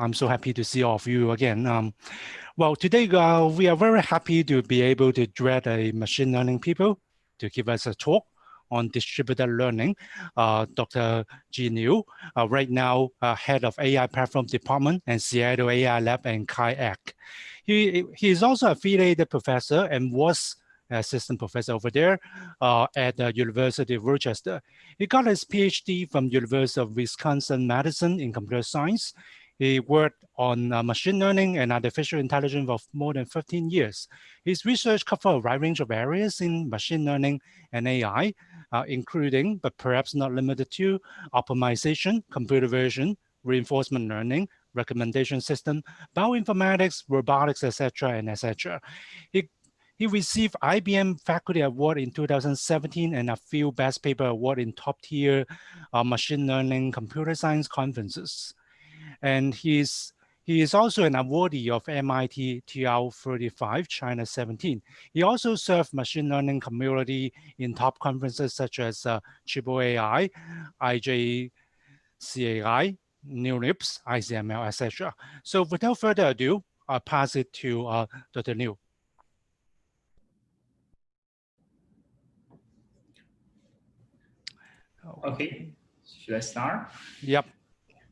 I'm so happy to see all of you again. Well, today we are very happy to be able to direct a machine learning people to give us a talk on distributed learning. Dr. Ji Liu, right now head of AI platform department and Seattle AI Lab and Kwai Inc. He is also affiliated professor and was assistant professor over there at the University of Rochester. He got his PhD from University of Wisconsin-Madison in computer science. He worked on machine learning and artificial intelligence for more than 15 years. His research covers a wide range of areas in machine learning and AI, including, but perhaps not limited to, optimization, computer vision, reinforcement learning, recommendation system, bioinformatics, robotics, etc., and etc. He received IBM Faculty Award in 2017 and a few Best Paper Award in top-tier machine learning computer science conferences. And he is also an awardee of MIT TR35 China 17. He also served machine learning community in top conferences such as Triple AI, IJCAI, NeurIPS, ICML, etc. So without further ado, I'll pass it to Dr. Liu. Okay, should I start? Yep.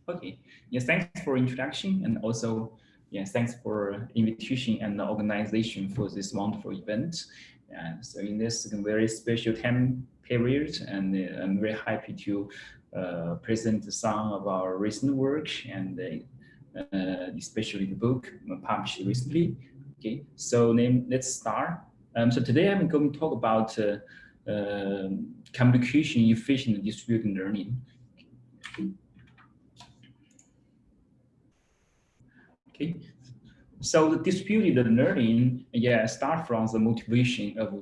Okay. Yes, thanks for introduction, and also yes, thanks for invitation and the organization for this wonderful event. And so in this very special time period, and I'm very happy to present some of our recent work, and especially the book published recently. Okay, so let's start. So today I'm going to talk about communication efficient distributed learning. Okay, so the distributed learning, start from the motivation of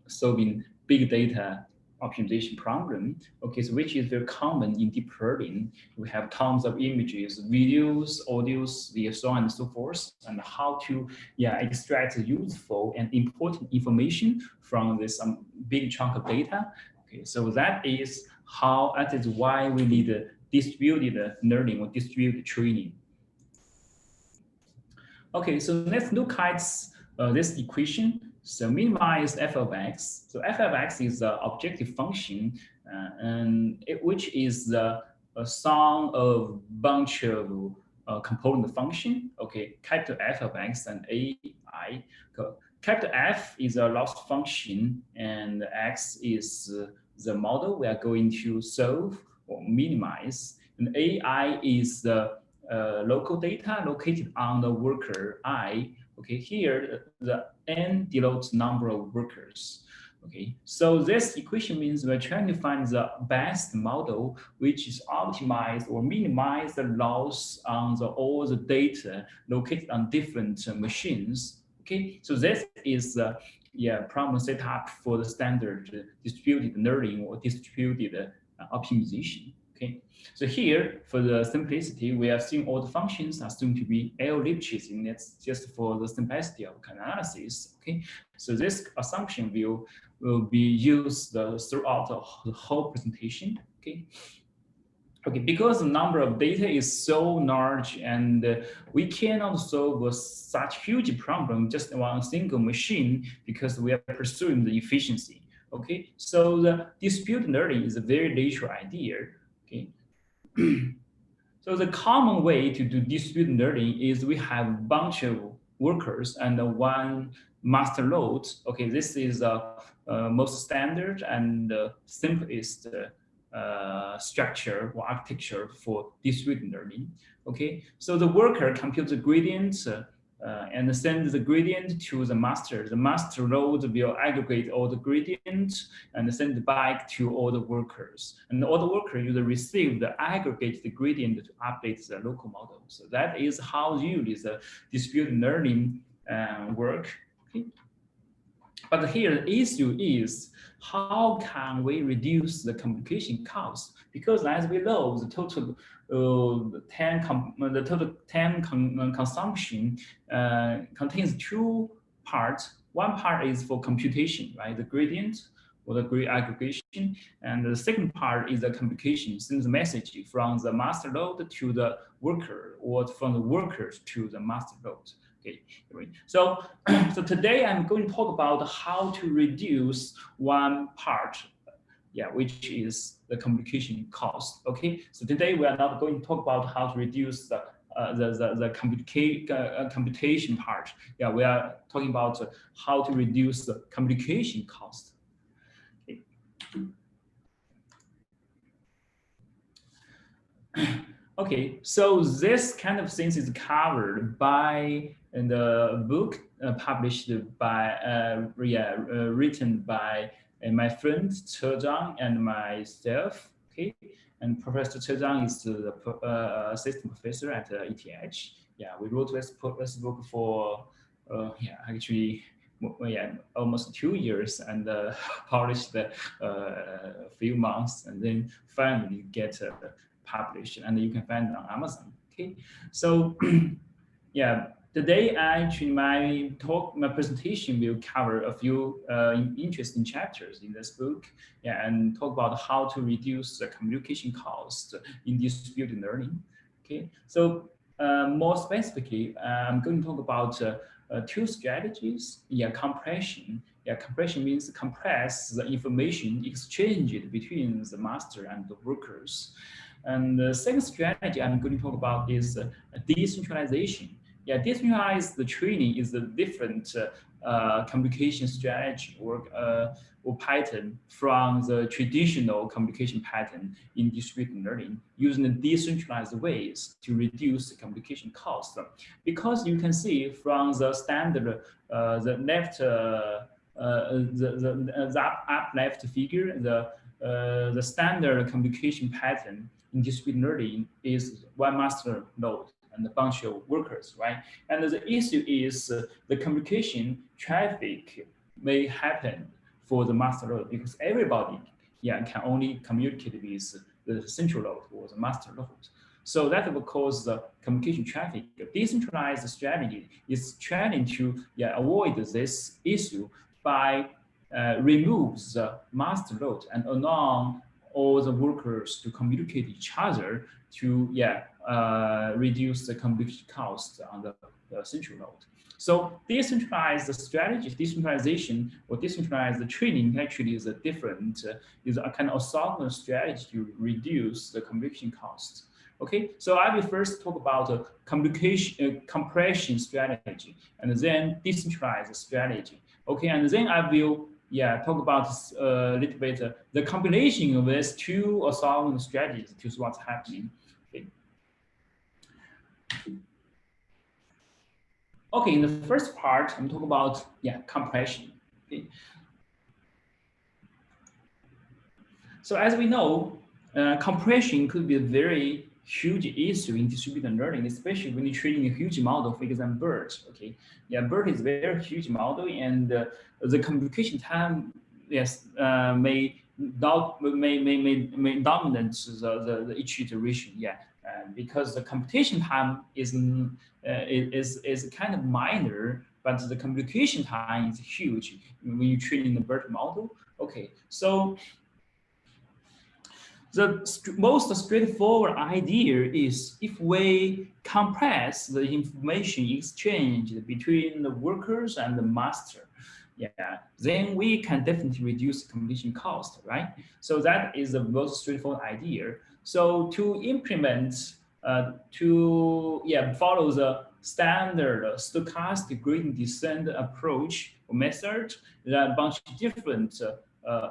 solving big data optimization problem. Okay, so which is very common in deep learning. We have tons of images, videos, audios, so on and so forth, and how to extract useful and important information from this big chunk of data. Okay, so that is why we need distributed learning or distributed training. Okay, so let's look at this equation. So minimize f of x. So f of x is the objective function, which is the sum of bunch of component function. Okay, capital F of x and ai. Capital F is a loss function, and x is the model we are going to solve or minimize, and ai is the local data located on the worker I. Okay, here the n denotes number of workers. Okay, so this equation means we're trying to find the best model which is optimized or minimize the loss on all the data located on different machines. Okay, so this is the problem setup for the standard distributed learning or distributed optimization. Okay, so here for the simplicity, we are seeing all the functions are assumed to be L-Lipschitz, and that's just for the simplicity of analysis. Okay, so this assumption will be used throughout the whole presentation. Okay. Okay, because the number of data is so large, and we cannot solve such huge problem just on a single machine because we are pursuing the efficiency. Okay, so the distributed learning is a very natural idea. Okay, so the common way to do distributed learning is we have a bunch of workers and one master node. Okay, this is most standard and simplest structure or architecture for distributed learning. Okay, so the worker computes the gradient and sends the gradient to the master. The master node will aggregate all the gradients and send it back to all the workers. And all the workers will receive the aggregated gradient to update the local model. So that is how usually the distributed learning work. Okay. But here the issue is how can we reduce the communication cost? Because as we know, the total consumption contains two parts. One part is for computation, right? The gradient. or the grid aggregation. And the second part is the communication, sends the message from the master node to the worker or from the workers to the master node. Okay, so so today I'm going to talk about how to reduce one part, yeah, which is the communication cost. Okay, so today we are not going to talk about how to reduce the computation part. Yeah, we are talking about how to reduce the communication cost. Okay. Okay, so this kind of things is covered by in the book published by written by my friend Ce Zhang and myself. Okay, and Professor Ce Zhang is the assistant professor at ETH. Yeah, we wrote this book for actually almost 2 years and published a few months and then finally get published and you can find it on Amazon. Okay, so yeah, today actually my presentation will cover a few interesting chapters in this book, yeah, and talk about how to reduce the communication cost in distributed learning. Okay, so more specifically, I'm going to talk about two strategies. Yeah, compression. Yeah, compression means compress the information exchanged between the master and the workers. And the second strategy I'm going to talk about is decentralization. Yeah, decentralized training is a different communication strategy or pattern from the traditional communication pattern in distributed learning, using the decentralized ways to reduce the communication cost. Because you can see from the standard, the left, the up left figure, the standard communication pattern in distributed learning is one master node and a bunch of workers, right? And the issue is the communication traffic may happen for the master node because everybody, yeah, can only communicate with the central node or the master node. So that will cause the communication traffic. A decentralized strategy is trying to avoid this issue by remove the master node and allow all the workers to communicate each other to reduce the communication cost on the central node. So decentralized strategy, decentralization or decentralized training actually is a different, is a kind of orthogonal strategy to reduce the communication cost. Okay, so I will first talk about communication compression strategy and then decentralized strategy. Okay, and then I will talk about a little bit the combination of these two orthogonal strategies to see what's happening. Okay. Okay, in the first part, I'm talking about compression. Okay. So as we know, compression could be a very huge issue in distributed learning, especially when you're training a huge model, for example, BERT. Okay, yeah, BERT is a very huge model, and the communication time, yes, may dominate the each iteration. Yeah, because the computation time is kind of minor, but the communication time is huge when you're training the BERT model. Okay, so the most straightforward idea is if we compress the information exchanged between the workers and the master, then we can definitely reduce the communication cost, right? So that is the most straightforward idea. So to implement, follow the standard stochastic gradient descent approach or method, there are a bunch of different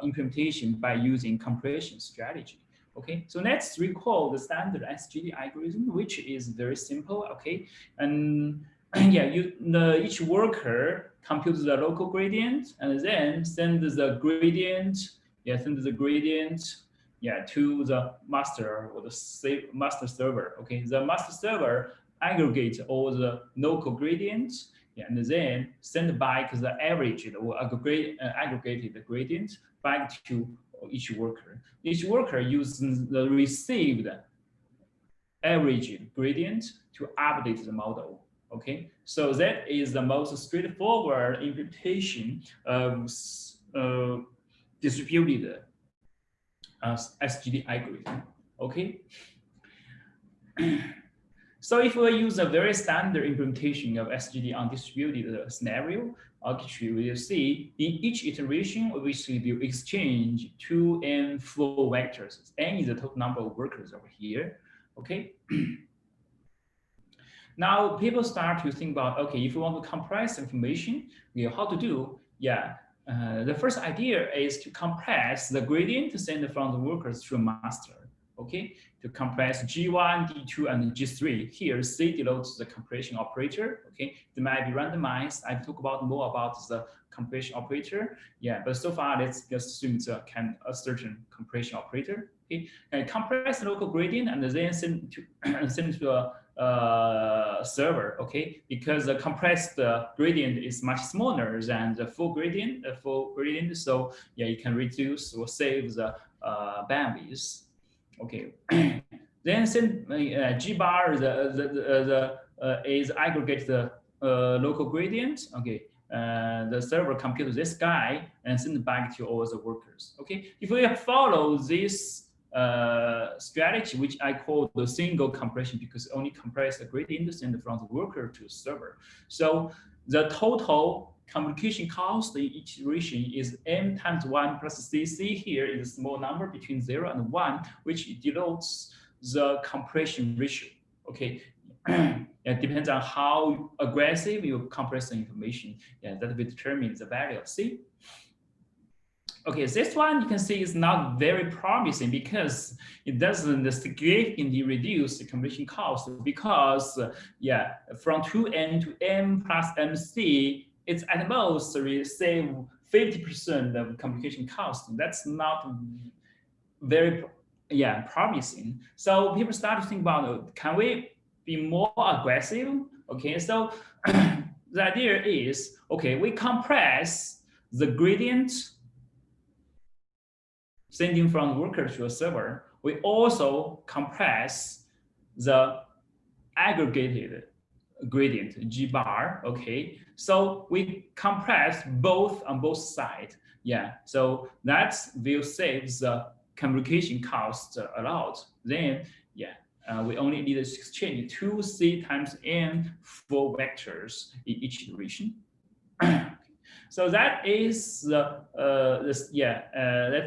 implementation by using compression strategy. Okay, so let's recall the standard SGD algorithm, which is very simple. Okay, and each worker computes the local gradient and then send the gradient, to the master or the master server. Okay, the master server aggregate all the local gradients, and then send back the average or aggregated gradient back to each worker. Each worker uses the received average gradient to update the model. Okay, so that is the most straightforward implementation of distributed SGD algorithm. Okay. So if we use a very standard implementation of SGD on distributed scenario, actually we will see in each iteration, we will exchange 2n flow vectors. N is the total number of workers over here. Okay. Now people start to think about, okay, if we want to compress information, how to do? Yeah, the first idea is to compress the gradient sent from the workers to a master. Okay, to compress G1, D2, and G3. Here, C denotes the compression operator. Okay, they might be randomized. I talk about more about the compression operator. Yeah, but so far let's just assume it's a certain compression operator. Okay, and compress the local gradient and then send to a server. Okay, because the compressed gradient is much smaller than the full gradient. So yeah, you can reduce or save the bandwidth. Okay, then send G bar is aggregate the local gradient. Okay, the server computes this guy and send it back to all the workers. Okay, if we follow this strategy, which I call the single compression, because only compress the gradient send from the worker to the server. So the total communication cost in each iteration is m times 1 plus cc. Here is a small number between 0 and 1, which denotes the compression ratio. Okay, it depends on how aggressive you compress the information. Yeah, that will determine the value of c. Okay, this one you can see is not very promising because it doesn't significantly reduce the compression cost, because yeah, from 2n to m plus mc, it's at most save 50% of communication cost. That's not very promising. So people start to think about, can we be more aggressive? Okay, so the idea is, okay, we compress the gradient sending from worker to a server. We also compress the aggregated gradient, G bar. Okay, so we compress both on both sides. Yeah, so that will save the communication cost a lot. Then yeah, we only need to exchange 2c times n for vectors in each iteration. So that is that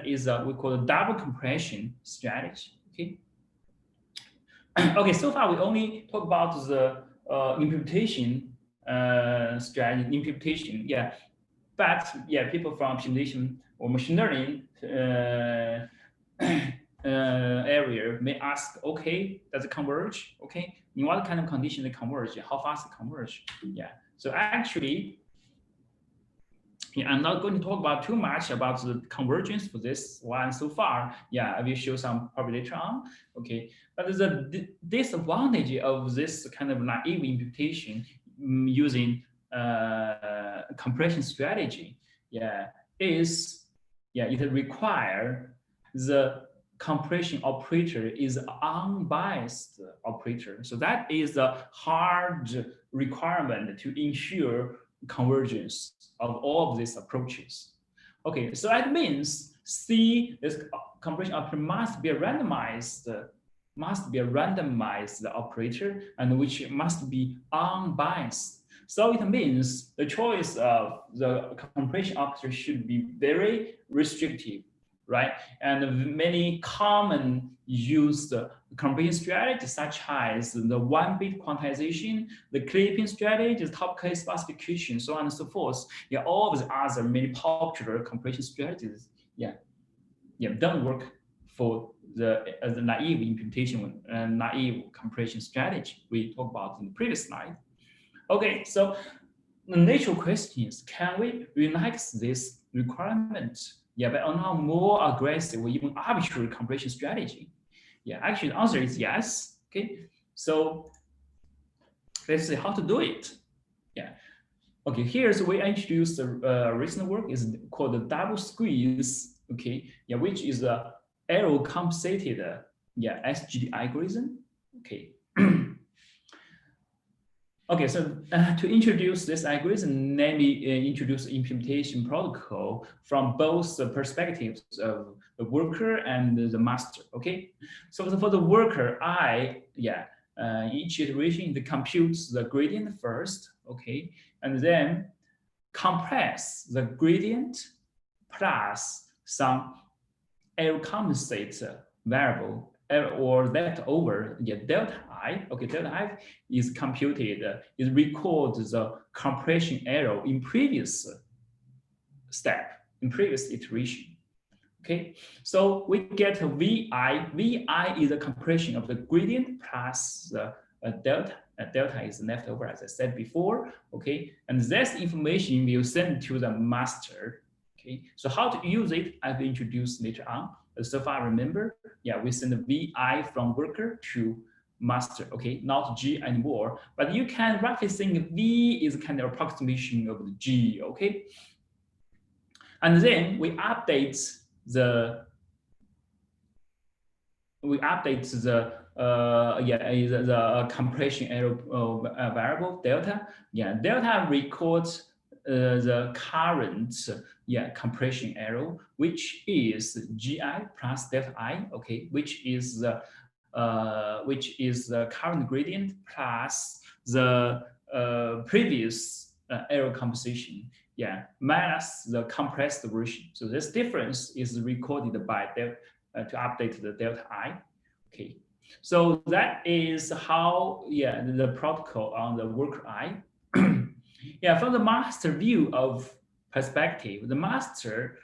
is we call a double compression strategy. Okay. Okay. So far we only talk about the implementation strategy. Implementation. Yeah. But yeah, people from optimization or machine learning area may ask, okay, does it converge? Okay, in what kind of condition they converge? How fast it converge? Yeah. So actually, yeah, I'm not going to talk about too much about the convergence for this one so far. Yeah, I will show some probably later on. Okay, but the disadvantage of this kind of naive imputation using compression strategy, yeah, is it require the compression operator is unbiased operator. So that is a hard requirement to ensure convergence of all of these approaches. Okay, so that means C, this compression operator must be a randomized operator, and which must be unbiased. So it means the choice of the compression operator should be very restrictive, right? And many common used compression strategies, such as the one-bit quantization, the clipping strategy, the top case classification, so on and so forth. Yeah, all of the other many popular compression strategies, don't work for the naive implementation and naive compression strategy we talked about in the previous slide. Okay, so the natural question is, can we relax this requirement? Yeah, but on a more aggressive or even arbitrary compression strategy? Yeah, actually the answer is yes. Okay, so let's see how to do it. Yeah. Okay, here's we introduced the recent work is called the double squeeze. Okay, yeah, which is a error compensated SGD algorithm. Okay. Okay, so to introduce this algorithm, let me introduce implementation protocol from both the perspectives of the worker and the master. Okay, so for the worker, each iteration it computes the gradient first. Okay, and then compress the gradient plus some error compensate variable or leftover delta I. Okay, delta I is computed, is records the compression error in previous step, in previous iteration. Okay, so we get VI. VI is a compression of the gradient plus the delta. Delta is left over, as I said before. Okay, and this information will send to the master. Okay, so how to use it, I will introduce later on. So far, remember, yeah, we send the VI from worker to master. Okay, not G anymore, but you can roughly think V is kind of approximation of the G. Okay, and then we update the the compression error variable delta. Yeah, delta records the current compression error, which is gi plus delta I. Okay, which is the current gradient plus the previous error composition. Yeah, minus the compressed version. So this difference is recorded by to update the delta I. Okay, so that is how the protocol on the worker I. Yeah, from the master view of perspective, the master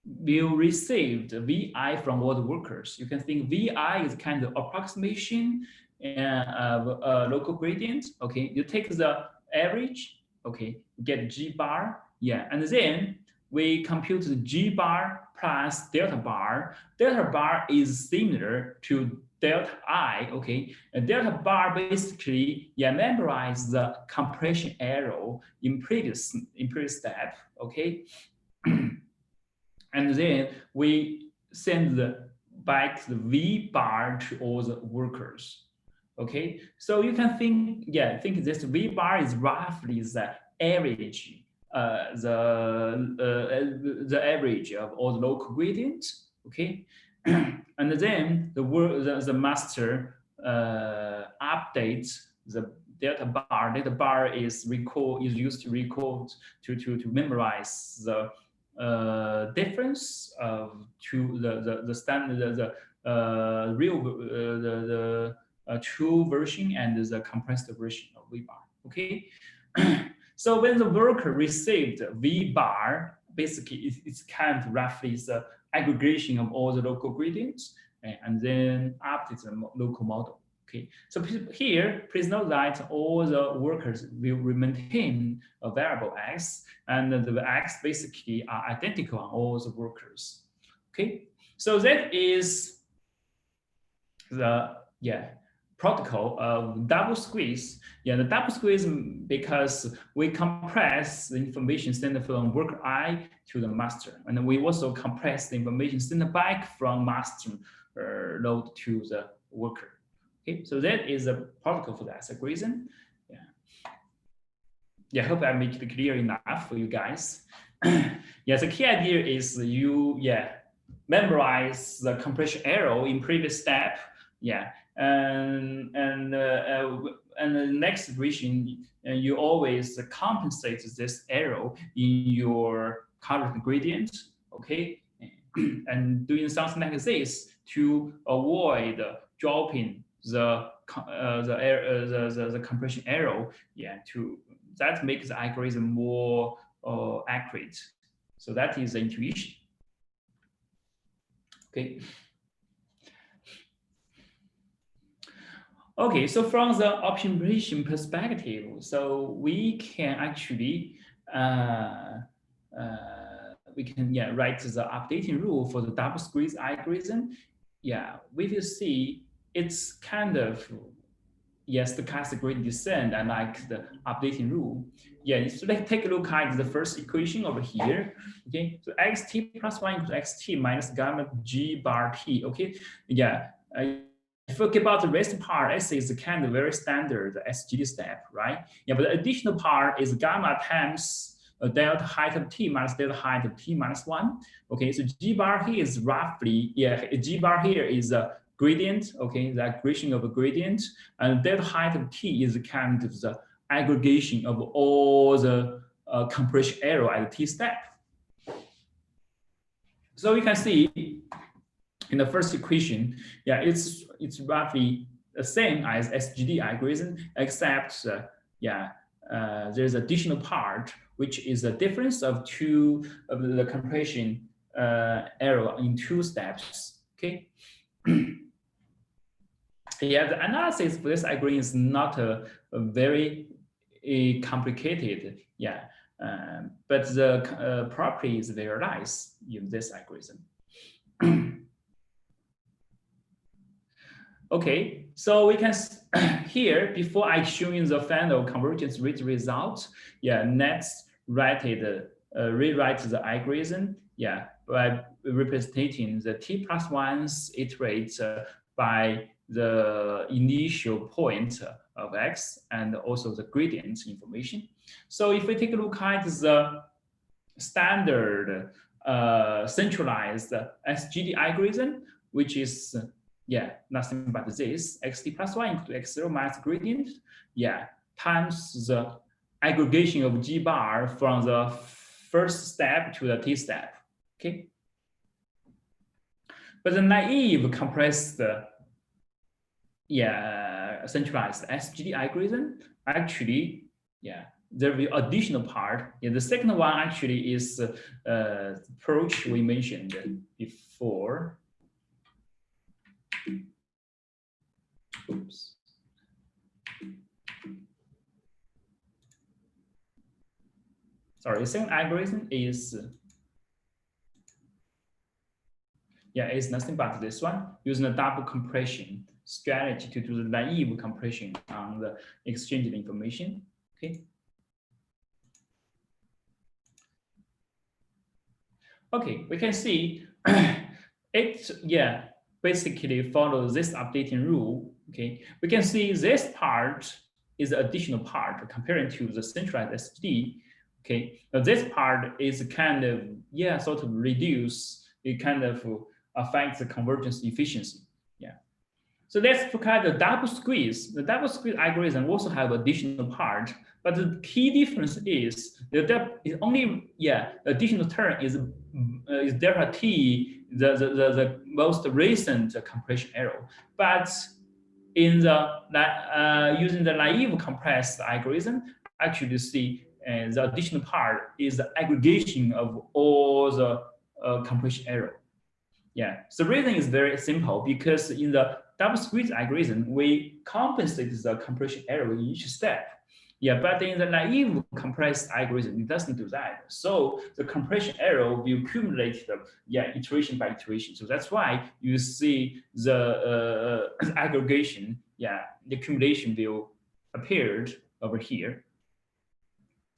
will receive the VI from all the workers. You can think VI is kind of approximation of local gradient. Okay, you take the average. Okay, get G bar. Yeah, and then we compute the G bar plus delta bar. Delta bar is similar to delta I. Okay, and delta bar basically memorize the compression error in previous step. Okay. And then we send back the V bar to all the workers. Okay, so you can think, think this V bar is roughly the average, the average of all the local gradients. Okay, and then the master updates the delta bar. Delta bar is used to record to memorize the difference of the standard the real the true version and the compressed version of V bar. Okay, so when the worker received V bar, basically it's kind of roughly the aggregation of all the local gradients and then update the local model. Okay, so here, please note that all the workers will maintain a variable x, and the x basically are identical on all the workers. Okay, so that is the protocol of double squeeze. Yeah, the double squeeze because we compress the information sent from worker I to the master, and we also compress the information sent back from master node to the worker. Okay, so that is a protocol for that algorithm. Yeah, I hope I make it clear enough for you guys. Yeah, the key idea is you memorize the compression error in previous step. Yeah, and the next iteration you always compensate this error in your current gradient. Okay, and doing something like this to avoid dropping the compression error. Yeah, that makes the algorithm more accurate. So that is the intuition. Okay. Okay, so from the optimization perspective, so we can actually write the updating rule for the double squeeze algorithm. Yeah, we will see it's kind of stochastic gradient descent and like the updating rule. Yeah, so let's take a look at the first equation over here. Okay, so xt plus 1 equals xt minus gamma g bar t. Okay, yeah. if you forget about the rest part, S is kind of very standard SGD step, right? Yeah, but the additional part is gamma times delta height of t minus delta height of t minus 1. Okay, so G bar here is roughly, yeah, G bar here is a gradient, okay, the aggregation of a gradient, and delta height of t is kind of the aggregation of all the compression error at the t step. So you can see in the first equation, yeah, it's roughly the same as SGD algorithm, except there's additional part, which is a difference of the compression error in 2 steps. Okay. Yeah, the analysis for this algorithm is not a very complicated. Yeah, but the property is very nice in this algorithm. Okay, so we can here, before I show you the final convergence rate result, yeah, next rewrite the algorithm, yeah, by representing the t+1's iterate by the initial point of x and also the gradient information. So if we take a look at the standard centralized SGD algorithm, which is nothing but this xt+1 into x0 minus gradient, times the aggregation of g bar from the first step to the t step. Okay, but the naive compressed centralized SGD algorithm actually there will be additional part. The second one actually is approach we mentioned before. Oops. Sorry, the second algorithm is it's nothing but this one, using a double compression strategy to do the naive compression on the exchanged information. Okay. Okay, we can see it basically follows this updating rule. Okay, we can see this part is the additional part comparing to the centralized SGD. Okay, now this part is kind of sort of reduce, it kind of affects the convergence efficiency. So let's look at the double squeeze. The double squeeze algorithm also have additional part, but the key difference is the only additional term is delta t, the most recent compression error. But in the using the naive compressed algorithm, actually see the additional part is the aggregation of all the compression error. So the reason is very simple, because in the double squeeze algorithm, we compensate the compression error in each step. But in the naive compressed algorithm, it doesn't do that. So the compression error will accumulate iteration by iteration. So that's why you see the aggregation, the accumulation will appear over here.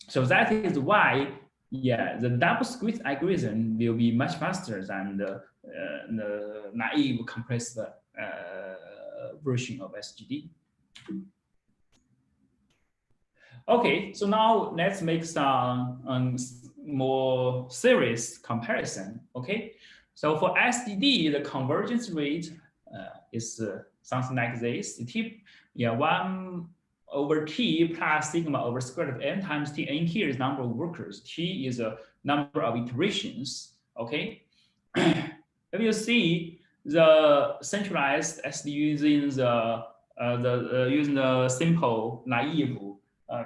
So that is why the double squeeze algorithm will be much faster than the naive compressed version of SGD. Okay, so now let's make some more serious comparison. Okay, so for SGD, the convergence rate is something like this. 1/t plus sigma over square root of n times t. N here is number of workers. T is a number of iterations. Okay, if you see the centralized SGD using using the simple naive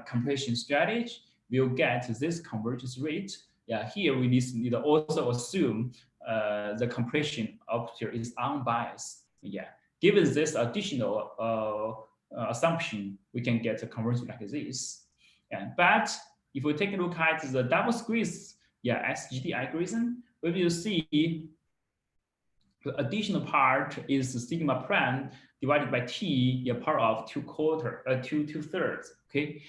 compression strategy, we'll get this convergence rate. Here we need to also assume the compression operator is unbiased. Given this additional assumption, we can get a convergence like this. But if we take a look at the double squeeze SGD algorithm, we will see the additional part is the sigma prime divided by t power of 2/3. Okay,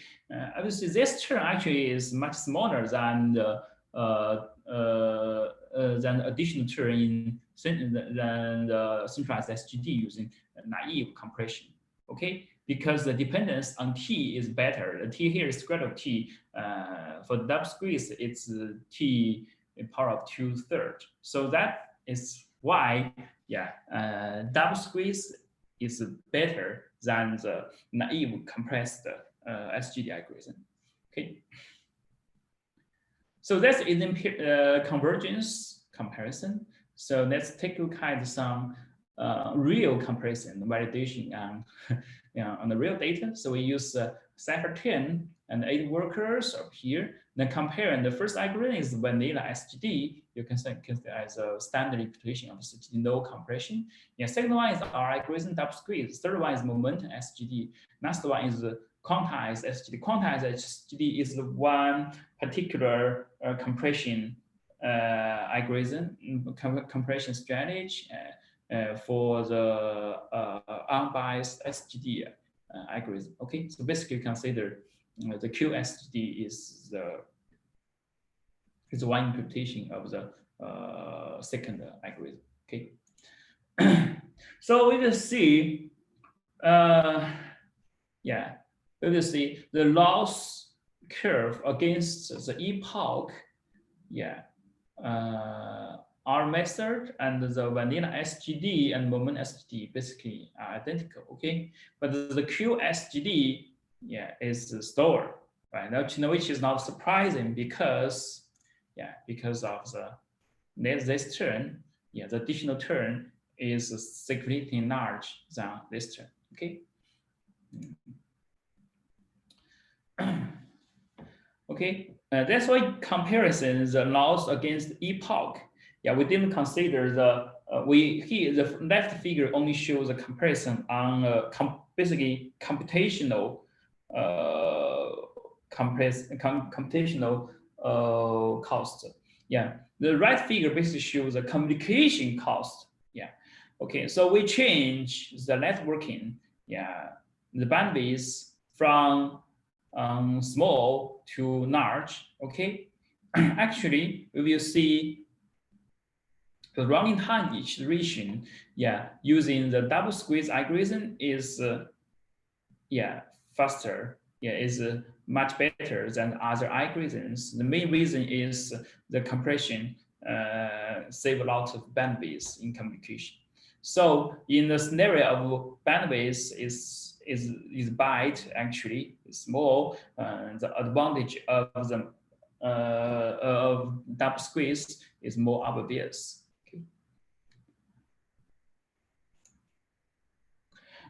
obviously this term actually is much smaller than the additional term in than the centralized SGD using naive compression. Okay, because the dependence on T is better. The T here is square root of T. For the double squeeze, it's T in power of 2/3. So that is why, yeah, double squeeze is better than the naive compressed SGD algorithm. Okay. So that's in convergence comparison. So let's take a look at some real comparison validation on, on the real data. So we use Cypher 10 and 8 workers up here. Then comparing the first algorithm is vanilla SGD. You can consider as a standard implementation of SGD, no compression. Yeah, second one is our algorithm double squeeze. Third one is momentum SGD. Next one is quantized SGD. Quantized SGD is the one particular compression algorithm, compression strategy for the unbiased SGD algorithm. Okay, so basically consider the QSGD is one implementation of the second algorithm. Okay, so we will see, yeah, we will see the loss curve against the epoch. Yeah, our method and the vanilla SGD and moment SGD basically are identical. Okay, but the QSGD, yeah, is slower, right? Now, which is not surprising because, yeah, because of this term, yeah, the additional term is significantly large than this term. Okay. Okay, that's why comparison the loss against epoch. Yeah, we didn't consider the the left figure only shows a comparison on basically computational computational cost. Yeah, the right figure basically shows a communication cost. Yeah, okay, so we change the networking. Yeah, the bandwidth from small to large. Okay, actually we will see the running time iteration, yeah, using the double squeeze algorithm is yeah, faster, yeah, is much better than other algorithms. The main reason is the compression save a lot of bandwidth in communication. So in the scenario of bandwidth is byte, actually small, the advantage of the of double squeeze is more obvious.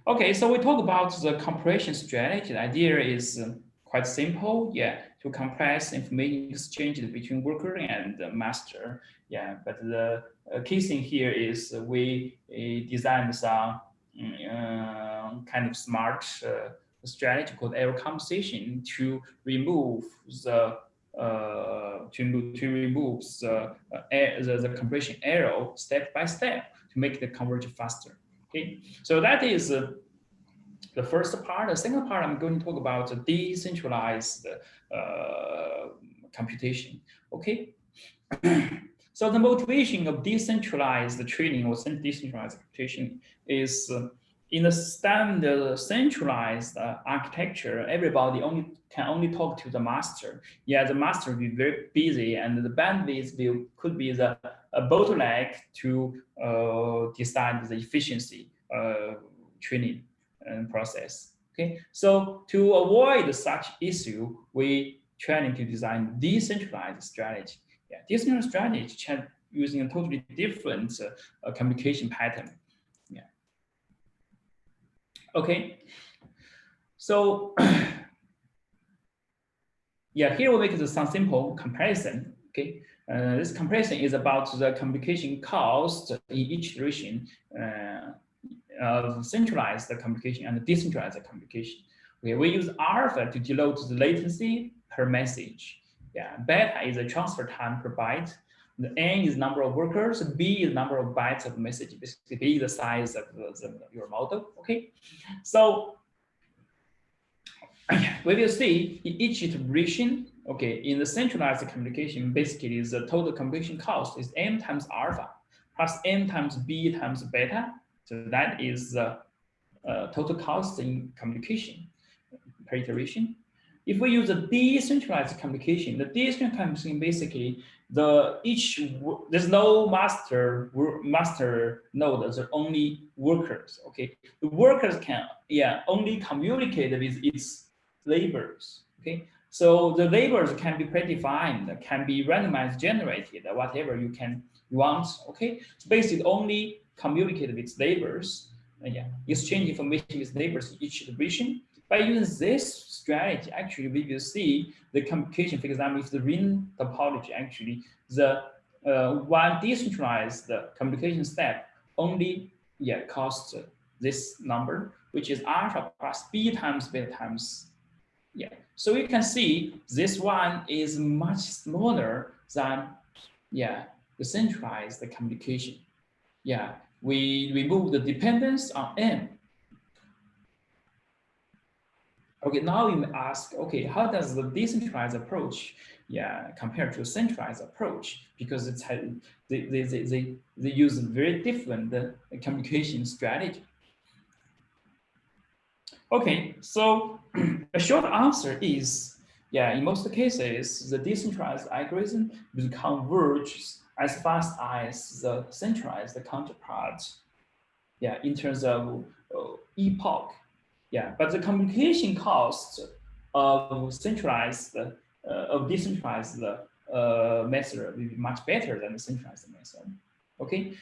Okay, so we talk about the compression strategy. The idea is quite simple, yeah, to compress information exchange between worker and the master, yeah. But the key thing here is we designed some kind of smart strategy called error compensation to remove the the compression error step by step to make the converge faster. Okay, so that is the first part. The second part, I'm going to talk about the decentralized computation. Okay, so the motivation of decentralized training or decentralized computation is in the standard centralized architecture, everybody can only talk to the master. Yeah, the master will be very busy, and the bandwidth could be the bottleneck to decide the efficiency training process. Okay, so to avoid such issue, we trying to design decentralized strategy. Yeah, decentralized strategy using a totally different communication pattern. Yeah. Okay, so yeah, here we make some simple comparison. Okay, this comparison is about the communication cost in each iteration of centralized communication and decentralized communication. Okay, we use alpha to denote the latency per message. Yeah, beta is the transfer time per byte. The N is number of workers, B is number of bytes of message, basically B is the size of your model. Okay, so we will see in each iteration, okay, in the centralized communication, basically the total computation cost is m times alpha plus m times b times beta. So that is the total cost in communication per iteration. If we use a decentralized communication, the decentralized communication basically there's no master node, there's only workers. Okay, the workers can only communicate with its labors. Okay, so the labors can be predefined, can be randomized, generated, whatever you want. Okay, so basically only communicate with labors. Exchange information with neighbors in each iteration. By using this strategy, actually, we will see the communication. For example, if the ring topology, actually, the one decentralized communication step only costs this number, which is alpha plus b times beta times. So you can see this one is much smaller than the centralized communication. We remove the dependence on n. Okay, now you may ask, okay, how does the decentralized approach, compare to a centralized approach? Because it's they use very different communication strategy. Okay, so a short answer is, in most cases, the decentralized algorithm will converge as fast as the centralized counterpart. In terms of epoch. But the communication cost of decentralized method will be much better than the centralized method. Okay.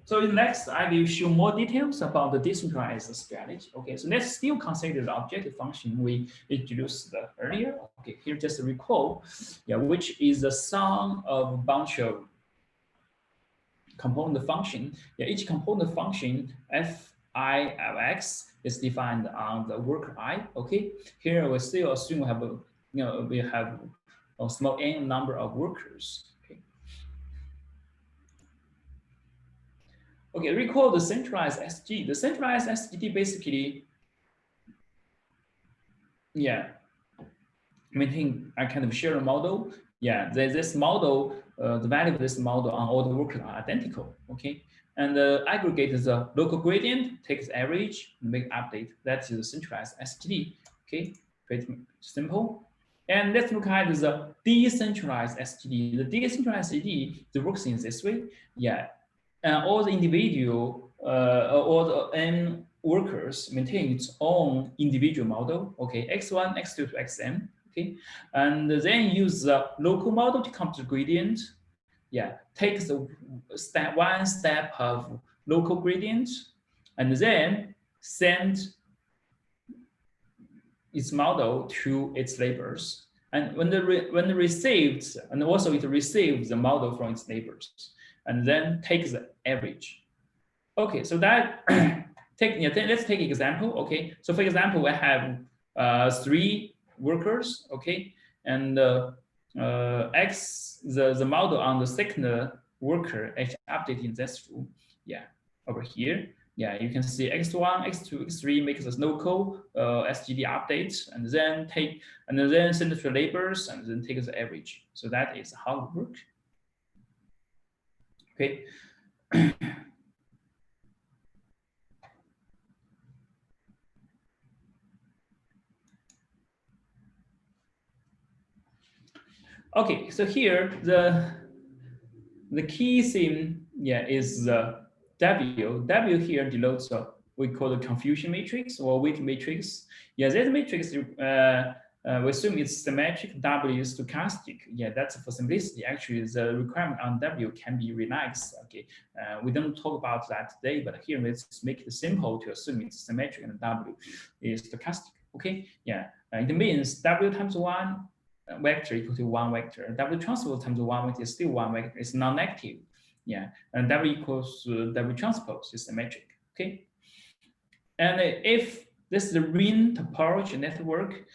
So next, I will show more details about the decentralized strategy. Okay, so let's still consider the objective function we introduced earlier. Okay, here just recall, which is the sum of a bunch of component function. Each component function fi of x is defined on the worker I. Okay, here we still assume we have a small n number of workers. Okay, recall the centralized SG. The centralized SGD basically, maintain a kind of shared model. This model, the value of this model on all the workers are identical. Okay, and aggregate the local gradient, takes average, make update. That's the centralized SGD. Okay, pretty simple. And let's look at the decentralized SGD. The decentralized SGD, it works in this way. All the individual, all the n workers maintain its own individual model. Okay, x1, x2 to xn. Okay, and then use the local model to compute the gradient. Takes the one step of local gradient, and then send its model to its neighbors. And when it receives, and also it receives the model from its neighbors, and then takes the average. Okay, so that let's take an example. Okay, so for example, we have 3 workers. Okay, and x the model on the second worker is updating this rule. Over here. You can see x1, x2, x3 makes a local SGD update, and then send it to labels, and then take the average. So that is how it works. Okay. Okay, so here the key theme is W. W here denotes we call the confusion matrix or weight matrix. This matrix we assume it's symmetric, W is stochastic. That's for simplicity. Actually, the requirement on W can be relaxed. Okay, we don't talk about that today, but here let's make it simple to assume it's symmetric and W is stochastic. Okay, it means W times 1 vector equal to 1 vector. W transpose times 1 vector is still 1 vector. It's non-negative. And W equals W transpose is symmetric. Okay. And if this is the ring topology network,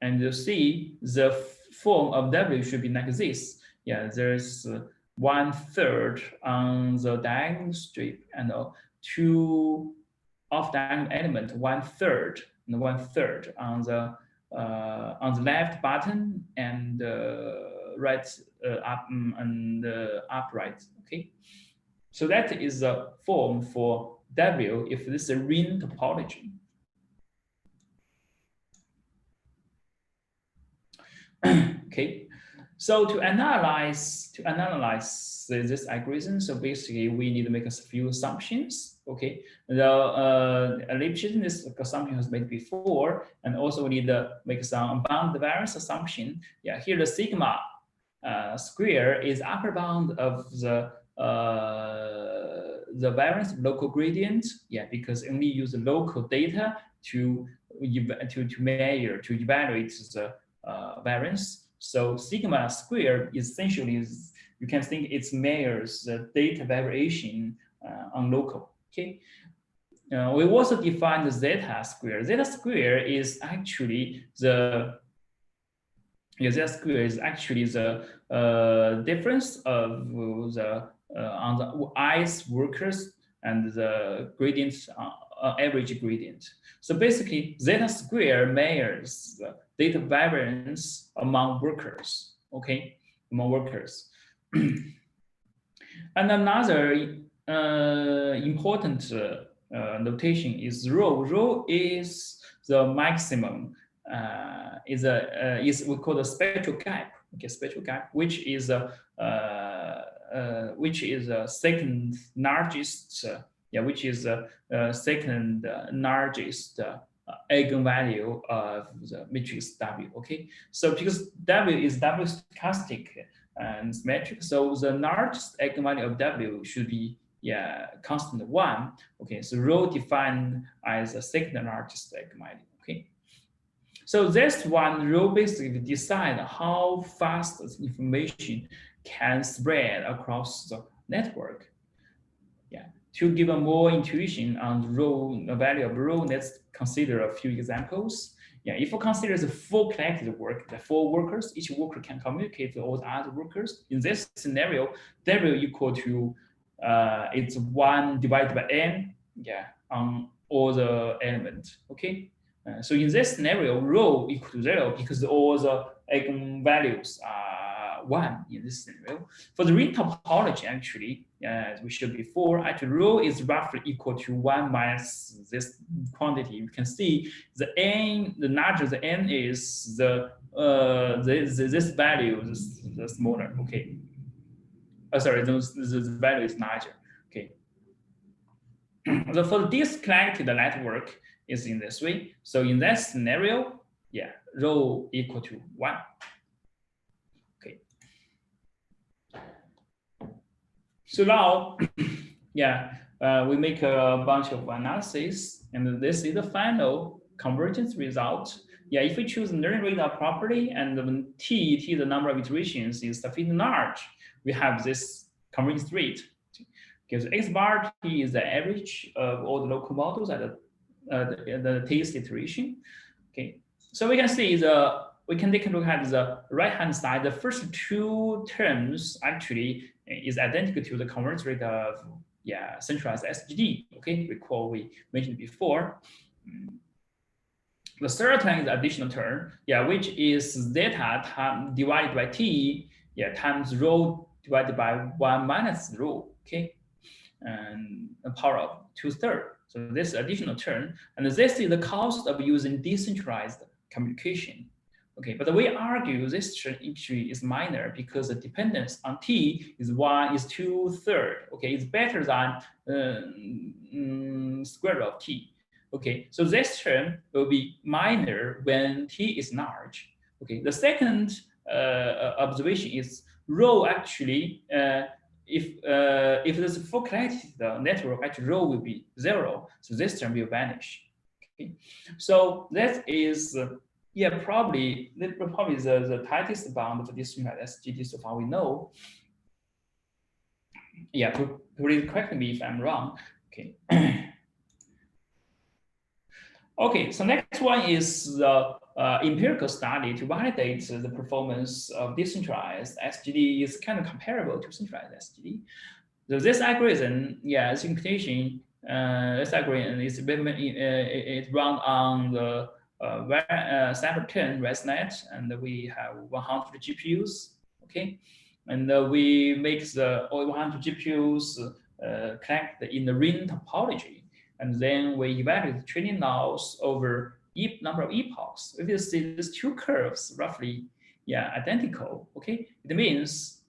and you see the form of W should be like this. There's 1/3 on the diagonal strip and 2 off diagonal element 1/3 and 1/3 on the left button and right up and upright. Okay, so that is a form for W if this is a ring topology. Okay, so to analyze this algorithm, so basically we need to make a few assumptions. Okay, the Lipschitz assumption was made before, and also we need to make some bound variance assumption. Yeah, here the sigma square is upper bound of the variance of local gradient. Yeah, because only use the local data to measure to evaluate the variance. So sigma square essentially is, you can think it measures the data variation on local. Okay. We also define the zeta square. Zeta square is actually the difference of the on the ice workers and the gradient average gradient. So basically, zeta square measures the data variance among workers. Okay, among workers. And another important notation is rho. Rho is the maximum. Is we call the spectral gap. Okay, spectral gap, which is a second largest. Which is second largest eigenvalue of the matrix W. Okay, so because W is double stochastic and symmetric, so the largest eigenvalue of W should be constant 1. Okay, so rho defined as the second largest eigenvalue. Okay, so this one rho basically decide how fast the information can spread across the network. Yeah, to give a more intuition on the rho, the value of rho, let's consider a few examples. Yeah, if we consider the full collective work, the 4 workers, each worker can communicate with all the other workers. In this scenario, W equal to it's 1 divided by n, on all the elements. Okay, so in this scenario, rho equal to 0 because all the eigenvalues are 1 in this scenario. For the ring topology, actually, as we showed before, actually rho is roughly equal to 1 minus this quantity. You can see the n, the larger the n is, this value is the smaller. Okay, sorry, this value is larger. Okay. So for this collected network is in this way. So in that scenario, rho equal to 1. Okay. So now, we make a bunch of analysis, and this is the final convergence result. If we choose learning rate property, and when t the number of iterations is sufficiently large, we have this convergence rate. Because x bar t is the average of all the local models at the tth iteration. Okay, so we can see we can take a look at the right-hand side. The first 2 terms actually is identical to the convergence rate of centralized SGD. Okay, recall we mentioned before. The third term is the additional term, which is zeta divided by t, times rho divided by 1 minus rho. Okay, and the power of 2/3. So this additional term, and this is the cost of using decentralized communication. Okay, but we argue this term actually is minor because the dependence on t is 2/3. Okay, it's better than square root of t. Okay, so this term will be minor when t is large. Okay, the second observation is rho actually. If there's a full collective network, actually rho will be 0, so this term will vanish. Okay, so that is probably the tightest bound of this SGD so far we know. Please correct me if I'm wrong. Okay. Okay, so next one is the empirical study to validate the performance of decentralized SGD is kind of comparable to centralized SGD. So this algorithm, as implication, This algorithm is it run on the Cyber 10 ResNet, and we have 100 GPUs. Okay, and we make the all 100 GPUs connect in the ring topology, and then we evaluate the training loss over number of epochs. If you see these two curves roughly, identical. Okay, it means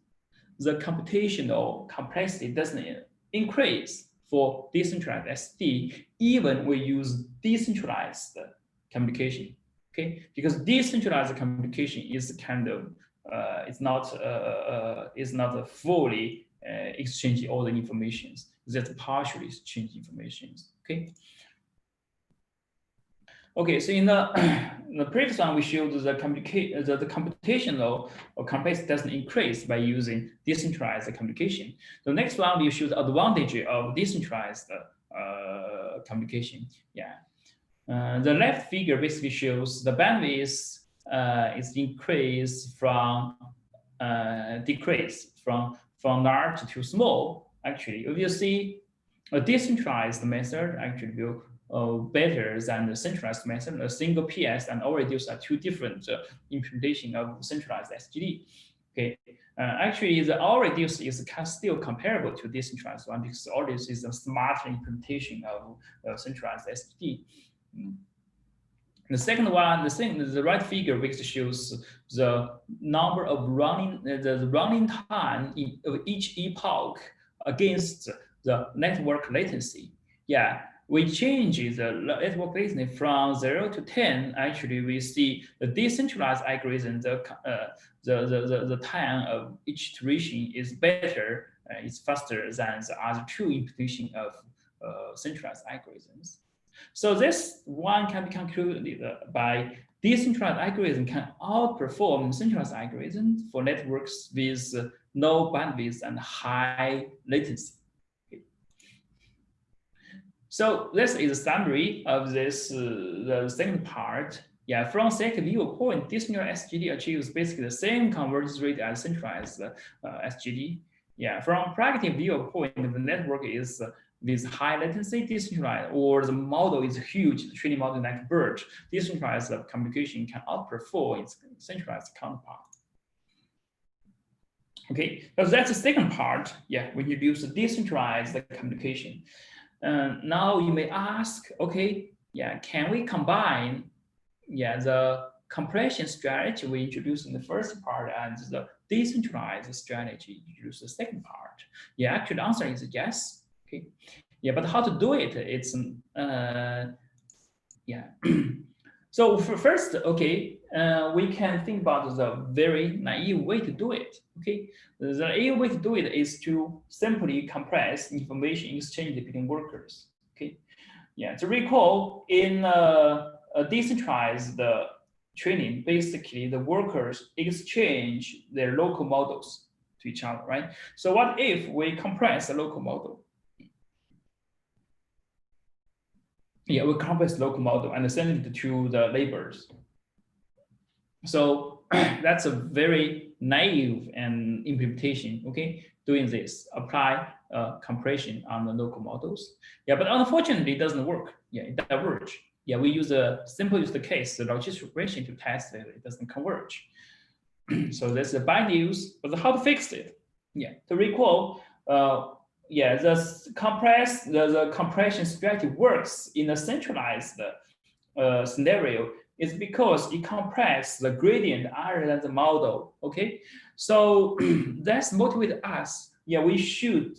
the computational complexity doesn't increase for decentralized SD, even we use decentralized communication. Okay, because decentralized communication is kind of it's not fully exchanging all the informations. That's partially exchanging informations. Okay. Okay, so in the previous one, we showed the computational complexity doesn't increase by using decentralized communication. The next one, we show the advantage of decentralized communication. The left figure basically shows the bandwidth is increased from decrease from large to small. Actually, if you see a decentralized method, actually will better than the centralized method. A single PS and all-reduce are two different implementation of centralized SGD. Okay, actually the all-reduce is still comparable to decentralized one because all-reduce is a smarter implementation of centralized SGD. The second one, the right figure which shows the number of the running time of each epoch against the network latency. We change the network latency from 0 to 10. Actually, we see the decentralized algorithm, the time of each iteration is better, it's faster than the other two implementation of centralized algorithms. So this one can be concluded by decentralized algorithm can outperform centralized algorithm for networks with low bandwidth and high latency. So this is a summary of this, the second part. From second viewpoint, decentralized SGD achieves basically the same convergence rate as centralized SGD. From practical viewpoint, the network is with high latency decentralized, or the model is huge, the training model like BERT, decentralized communication can outperform its centralized counterpart. Okay, so that's the second part. We introduce decentralized communication. Now you may ask, okay, can we combine the compression strategy we introduced in the first part and the decentralized strategy introduced in the second part? Actually the answer is yes. Okay, but how to do it? It's So first, okay, we can think about the very naive way to do it. Okay, the naive way to do it is to simply compress information exchange between workers. Okay, to recall in a decentralized training, basically the workers exchange their local models to each other, right? So what if we compress the local model? We compress local model and send it to the labels. So that's a very naive and implementation. Okay, doing this, apply compression on the local models. But unfortunately, it doesn't work. It diverges. We use a simple use case, the Rochester regression to test that it doesn't converge. So that's the bad news. But how to fix it? To recall. The compression strategy works in a centralized scenario is because it compresses the gradient other than the model. Okay, so that's motivated us. We should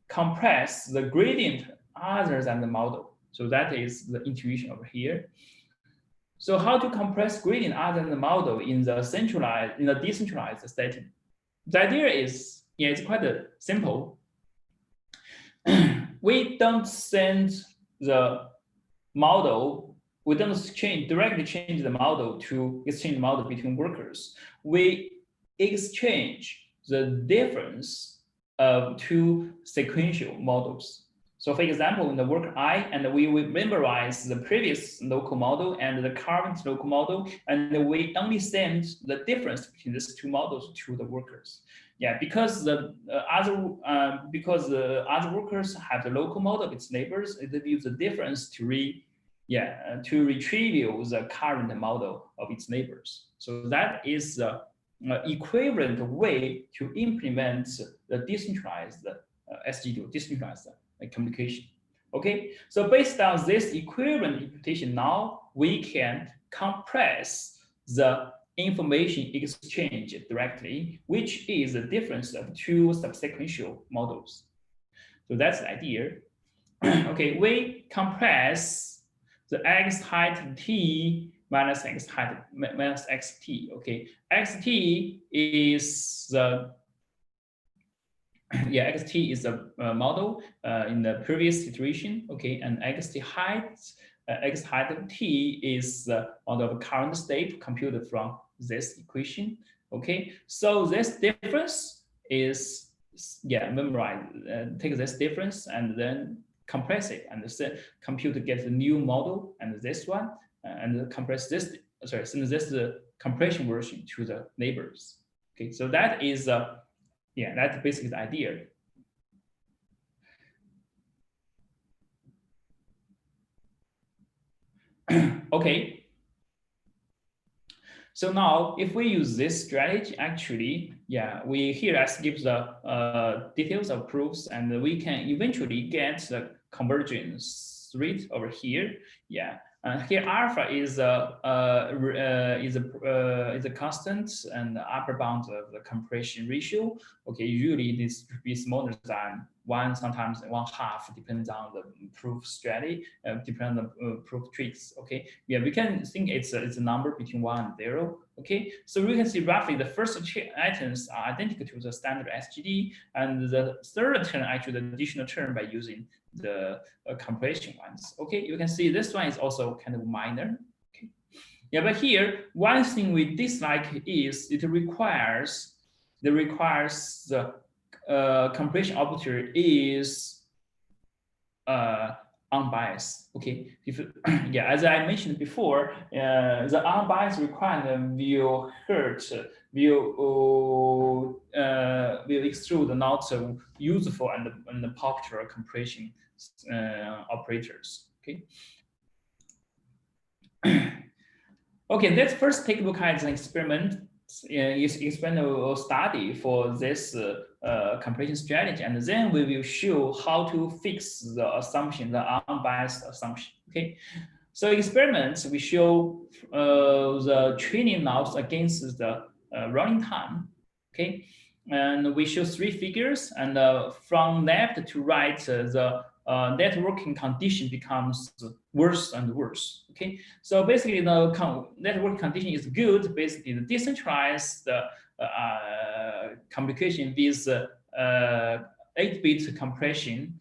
compress the gradient other than the model. So that is the intuition over here. So how to compress gradient other than the model in the decentralized setting? The idea is it's quite simple. We don't send the model, we don't directly change the model to exchange the model between workers. We exchange the difference of two sequential models. So for example, in the worker I, and we will memorize the previous local model and the current local model, and we only send the difference between these two models to the workers. Yeah, because the other workers have the local model of its neighbors, it gives the difference to retrieve the current model of its neighbors. So that is the equivalent way to implement the decentralized SGD, decentralized communication. Okay, so based on this equivalent implementation, now we can compress the information exchange directly, which is the difference of two subsequential models. So that's the idea. Okay, we compress the x height t minus x height minus xt. Okay, xt is the xt is a model in the previous iteration. Okay, and x height of t is the model of current state computed from this equation. Okay, so this difference is memorize. Take this difference and then compress it, and the computer gets a new model and this one, and compress this. Sorry, send this the compression version to the neighbors. Okay, so that is that's basically the idea. Okay. So now, if we use this strategy, actually, we here let's give the details of proofs, and we can eventually get the convergence rate over here. Here alpha is a constant and the upper bound of the compression ratio. Okay, usually this should be smaller than 1, sometimes 1/2, depends on the proof strategy, depends on the proof tricks. Okay, we can think it's a number between 1 and 0. Okay, so we can see roughly the first two items are identical to the standard SGD, and the third term actually the additional term by using the compression ones. Okay, you can see this one is also kind of minor. Okay, but here one thing we dislike is it requires the compression operator is unbiased. Okay, if as I mentioned before, the unbiased requirement will exclude not useful and popular compression operators. Okay. Okay, let's first take a look at an experiment. Is experimental study for this compression strategy, and then we will show how to fix the assumption, the unbiased assumption. Okay, so experiments we show the training loss against the running time. Okay, and we show 3 figures, and from left to right, the networking condition becomes worse and worse. Okay, so basically the networking condition is good. Basically, the decentralized communication with 8-bit compression,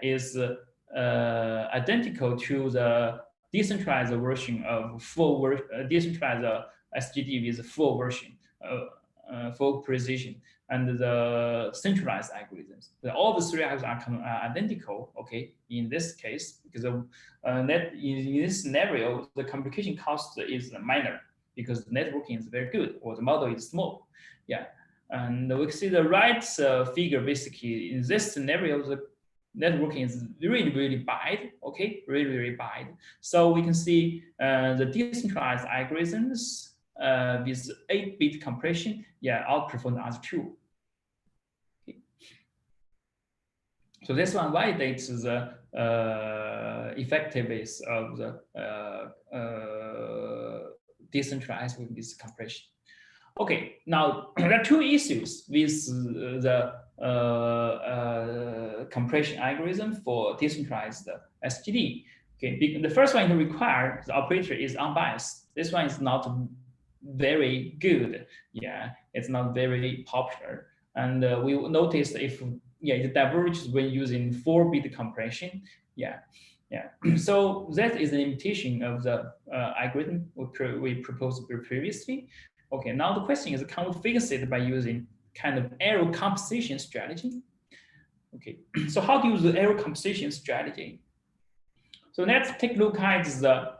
is identical to the decentralized version of decentralized SGD with full version, full precision, and the centralized algorithms. All the 3 algorithms are identical. Okay, in this case, because in this scenario, the communication cost is minor because the networking is very good or the model is small. And we can see the right figure. Basically, in this scenario, the networking is really bad. Okay, really bad. So we can see the decentralized algorithms with 8-bit compression, outperform the other 2. Okay. So this one validates the effectiveness of the decentralized with this compression. Okay, now there are 2 issues with the compression algorithm for decentralized SGD. Okay, the first one requires the operator is unbiased. This one is not very good. It's not very popular, and we noticed if it diverges when using 4-bit compression. So that is an imitation of the algorithm we proposed previously. Okay, now the question is, can we fix it by using kind of error composition strategy? Okay, so how to use the error compensation strategy? So let's take a look at the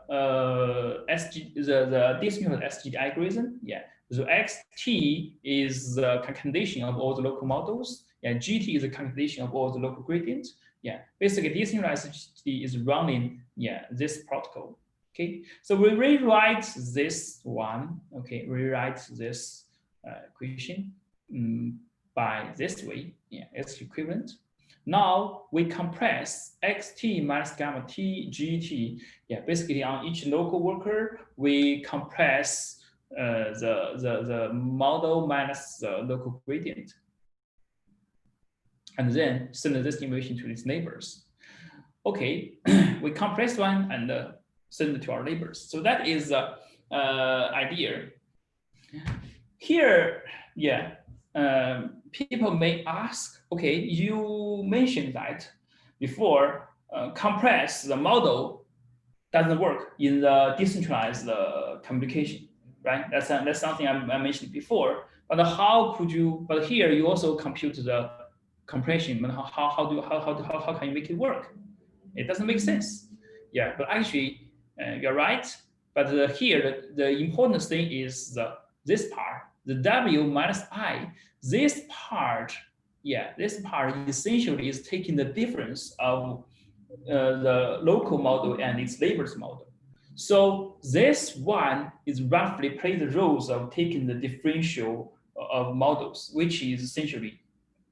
decentralized SGD algorithm. Yeah. So XT is the condition of all the local models. Yeah. GT is the condition of all the local gradients. Yeah. Basically, decentralized SGD is running, yeah, this protocol. Okay. So we rewrite this one. Okay. Rewrite this equation by this way. Yeah. It's equivalent. Now we compress xt minus gamma t gt. Yeah, basically on each local worker, we compress the model minus the local gradient, and then send this information to its neighbors. Okay, we compress one and send it to our neighbors. So that is the idea. Here, yeah, people may ask, okay, you mentioned that before, compress the model doesn't work in the decentralized communication, right? That's something I mentioned before. But how could you? But here you also compute the compression. But how can you make it work? It doesn't make sense. Yeah, but actually, you're right. But here, the important thing is this part, the W minus I. This part, yeah, this part essentially is taking the difference of the local model and its neighbors model. So this one is roughly plays the roles of taking the differential of models, which is essentially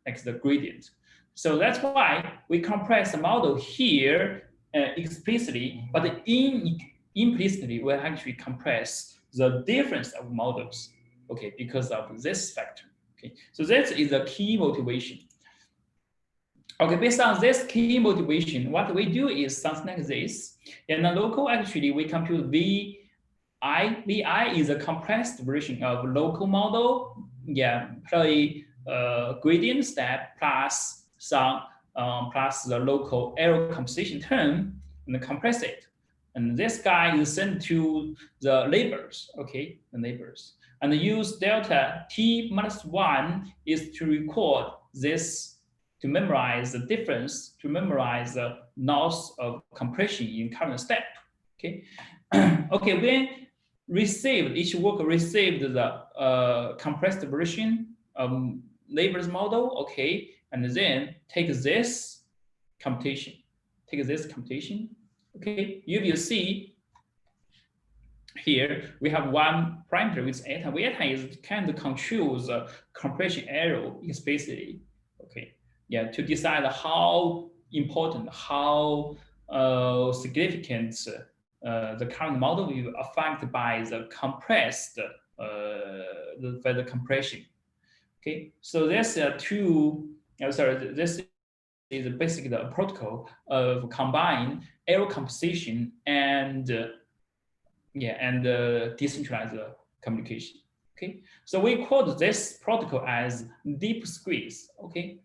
like the gradient. So that's why we compress the model here explicitly, but implicitly we actually compress the difference of models, okay, because of this factor. Okay, so that is the key motivation. Okay, based on this key motivation, what we do is something like this. In the local, actually, we compute VI. VI is a compressed version of local model. Yeah, play gradient step plus some plus the local error compensation term and compress it. And this guy is sent to the neighbors. Okay, the neighbors, and use delta t minus 1 is to record this, to memorize the difference, to memorize the loss of compression in current step. Okay, okay. When received, each worker received the compressed version of neighbor's model. Okay, and then take this computation. Take this computation. Okay, you will see here we have one parameter with eta. Eta is kind of controls the compression error explicitly. Okay, yeah, to decide how important, how significant the current model will affected by the compressed by the compression. Okay, so there's two. Sorry, this is basically the protocol of combine error composition and decentralized communication. Okay, so we call this protocol as deep squeeze. Okay,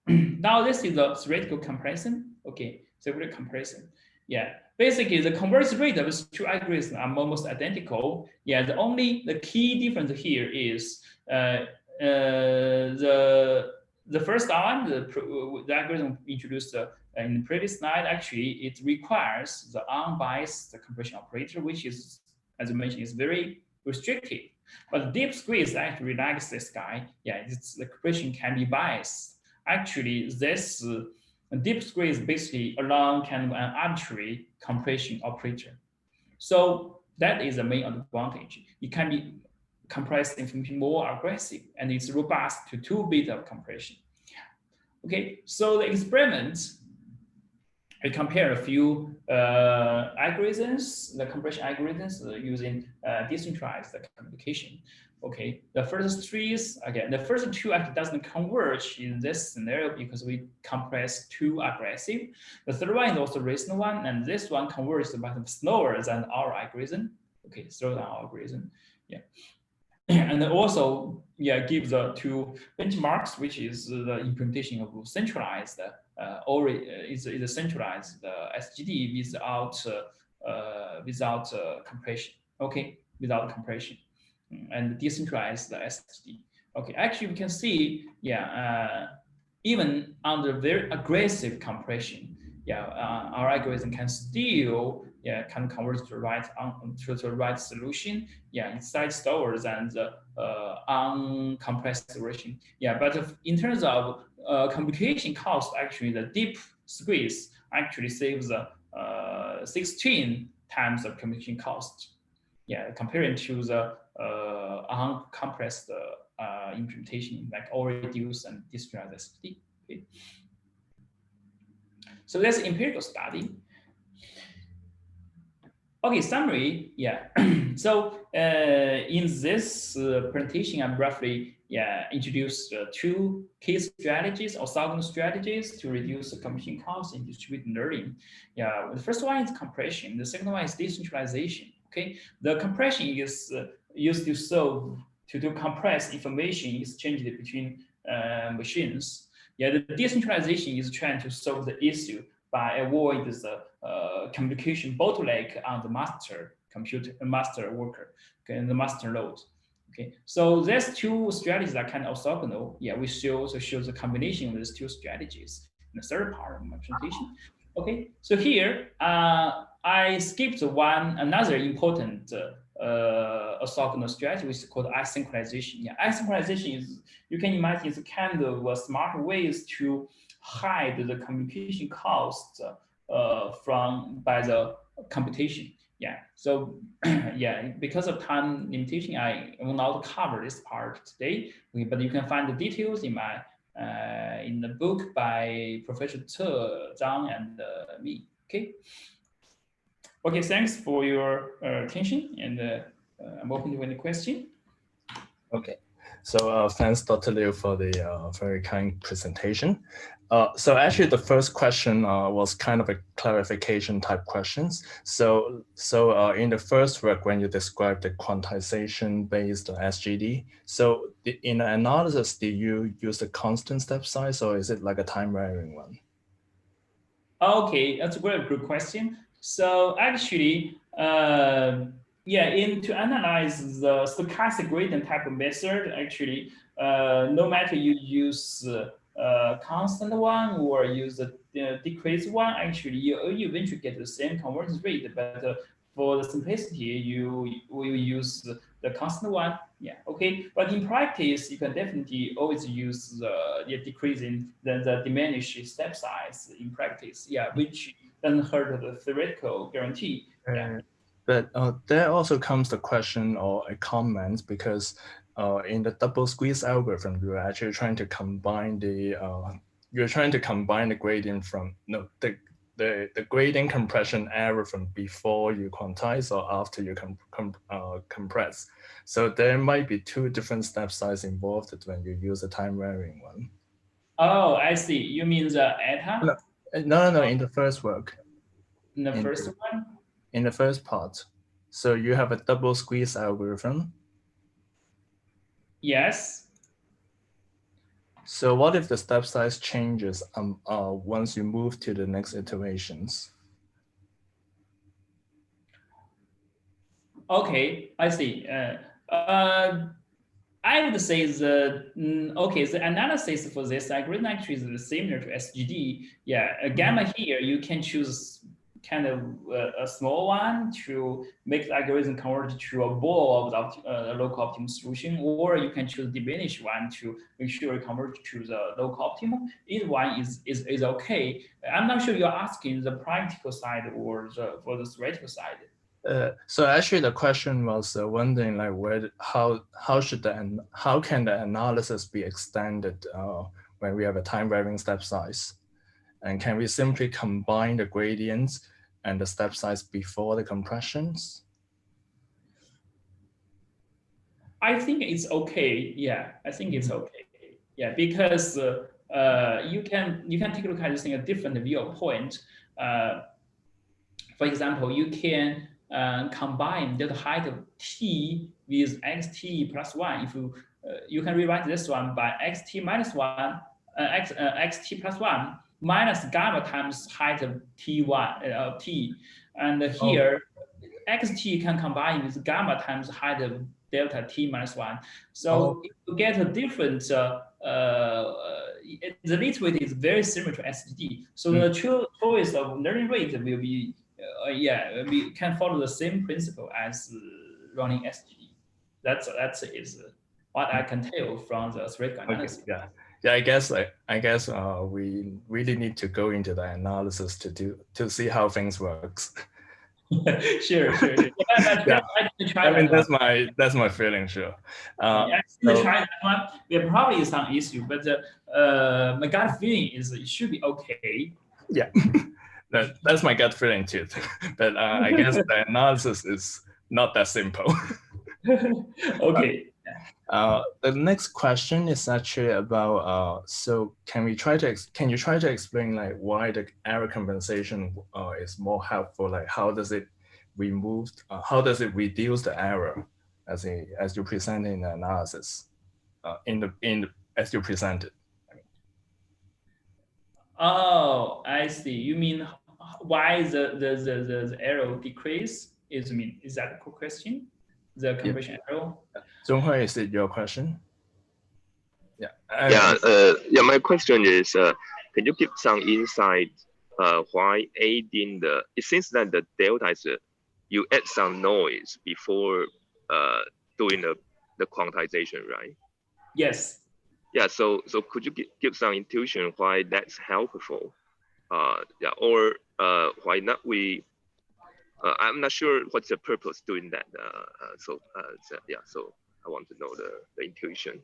now this is a theoretical comparison. Okay, theoretical comparison. Yeah, basically the conversion rate of these two algorithms are almost identical. Yeah, the key difference here is the first one, the algorithm introduced in the previous slide, actually it requires the unbiased compression operator, which is, as I mentioned, is very restrictive. But deep squeeze actually likes this guy. Yeah, the compression can be biased. Actually, this deep squeeze basically along kind of an arbitrary compression operator. So that is the main advantage. It can be compressed information more aggressive, and it's robust to 2-bit of compression. Okay, so the experiment, I compare a few algorithms, the compression algorithms using decentralized communication. Okay, the first three is, again, the first two actually doesn't converge in this scenario because we compress too aggressive. The third one is also recent one, and this one converges but slower than our algorithm. Okay, slower than our algorithm. Yeah. And also, yeah, give the two benchmarks, which is the implementation of centralized or is a centralized SGD without compression. Okay, without compression, and decentralized SGD. Okay, actually we can see, yeah, even under very aggressive compression, our algorithm can still can convert to the right solution, inside stores and uncompressed version. But in terms of computation cost, actually the deep squeeze actually saves 16 times the computation cost. Comparing to the uncompressed implementation like all reduce and decentralized. Okay. So that's empirical study. Okay, summary. So in this presentation, I'm roughly introduced two key strategies, orthogonal strategies to reduce the computing costs in distributed learning. The first one is compression. The second one is decentralization. Okay, the compression is used to compress information exchanged between machines. The decentralization is trying to solve the issue by avoid the communication bottleneck on the master worker, okay, and the master node. Okay, so there's two strategies that kind of orthogonal. We show the combination of these two strategies in the third part of my presentation. Okay, so here I skipped another important orthogonal strategy, which is called asynchronization. Asynchronization is, you can imagine, it's kind of a smart ways to hide the communication cost by the computation. So because of time limitation, I will not cover this part today. But you can find the details in my in the book by Professor Ce Zhang and me. Okay, thanks for your attention, and I'm open to any question. Okay, so thanks, Dr. Liu, for the very kind presentation. So actually, the first question was kind of a clarification type questions. So in the first work, when you described the quantization-based SGD, so in the analysis, did you use a constant step size, or is it like a time-varying one? Okay, that's a very good question. So actually, to analyze the stochastic gradient type of method, actually, no matter you use constant one or use a decreased one, actually, you eventually get the same convergence rate. But for the simplicity, you will use the constant one. Okay. But in practice, you can definitely always use the decreasing the diminished step size in practice. Which doesn't hurt the theoretical guarantee. But there also comes the question or a comment, because in the double squeeze algorithm, you're actually trying to combine the gradient from the gradient compression error from before you quantize or after you compress. So there might be two different step size involved when you use a time varying one. Oh, I see. You mean the eta? No. In the first work. In the first one? In the first part. So you have a double squeeze algorithm. Yes. So what if the step size changes once you move to the next iterations? Okay, I see. I would say the analysis for this algorithm actually is similar to SGD. Gamma here, you can choose kind of a small one to make the algorithm convert to a ball of the local optimum solution, or you can choose diminished one to make sure it converts to the local optimum. Either one is okay. I'm not sure you're asking the practical side or for the theoretical side. So actually, the question was wondering like how can the analysis be extended when we have a time varying step size, and can we simply combine the gradients and the step size before the compressions? I think it's okay. I think it's okay. Because you can take a look at this in a different viewpoint. For example, you can combine the height of t with xt plus 1. If you can rewrite this one by xt minus 1, xt plus 1 minus gamma times height of t1 t, and here xt can combine with gamma times height of delta t minus 1. So you get a different the least weight is very similar to SGD. So the choice of learning rate will be, we can follow the same principle as running SGD. That's is what I can tell from the theoretical analysis. Okay, yeah. I guess we really need to go into the analysis to see how things works. Sure. Yeah. I mean, that's my feeling, sure. Try that one. There probably is some issue, but my gut feeling is it should be okay. Yeah, that's my gut feeling too. But I guess the analysis is not that simple. Okay. The next question is actually about so can you try to explain like why the error compensation is more helpful? Like how does it reduce the error as you present in the analysis as you presented? Oh, I see. You mean why the error decrease? Is that the question? The compression error? Zhonghui, is it your question? Yeah. Yeah. My question is, can you give some insight why adding it seems that the delta is you add some noise before doing the quantization, right? Yes. Yeah. So could you give some intuition why that's helpful? Or why not we? I'm not sure what's the purpose doing that. So I want to know the intuition.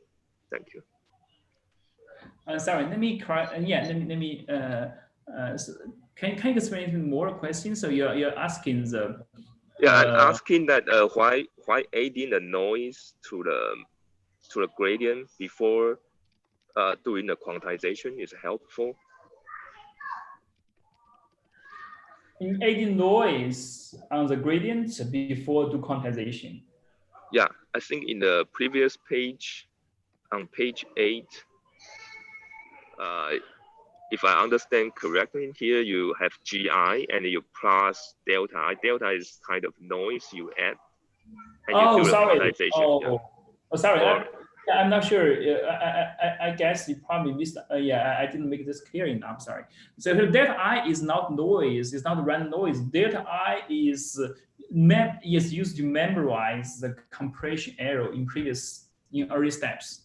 Thank you. Sorry, let me correct. Let me. So can you explain more questions? So you're asking the. Yeah, I'm asking that why adding the noise to the gradient before doing the quantization is helpful. In adding noise on the gradient before do quantization. Yeah, I think in the previous page, on page 8, if I understand correctly, here you have GI and you plus delta. Delta is kind of noise you add, and you do the quantization. Sorry. I'm not sure. I guess you probably missed. I didn't make this clear enough. Sorry. So delta I is not noise. It's not random noise. Delta I is used to memorize the compression error in early steps.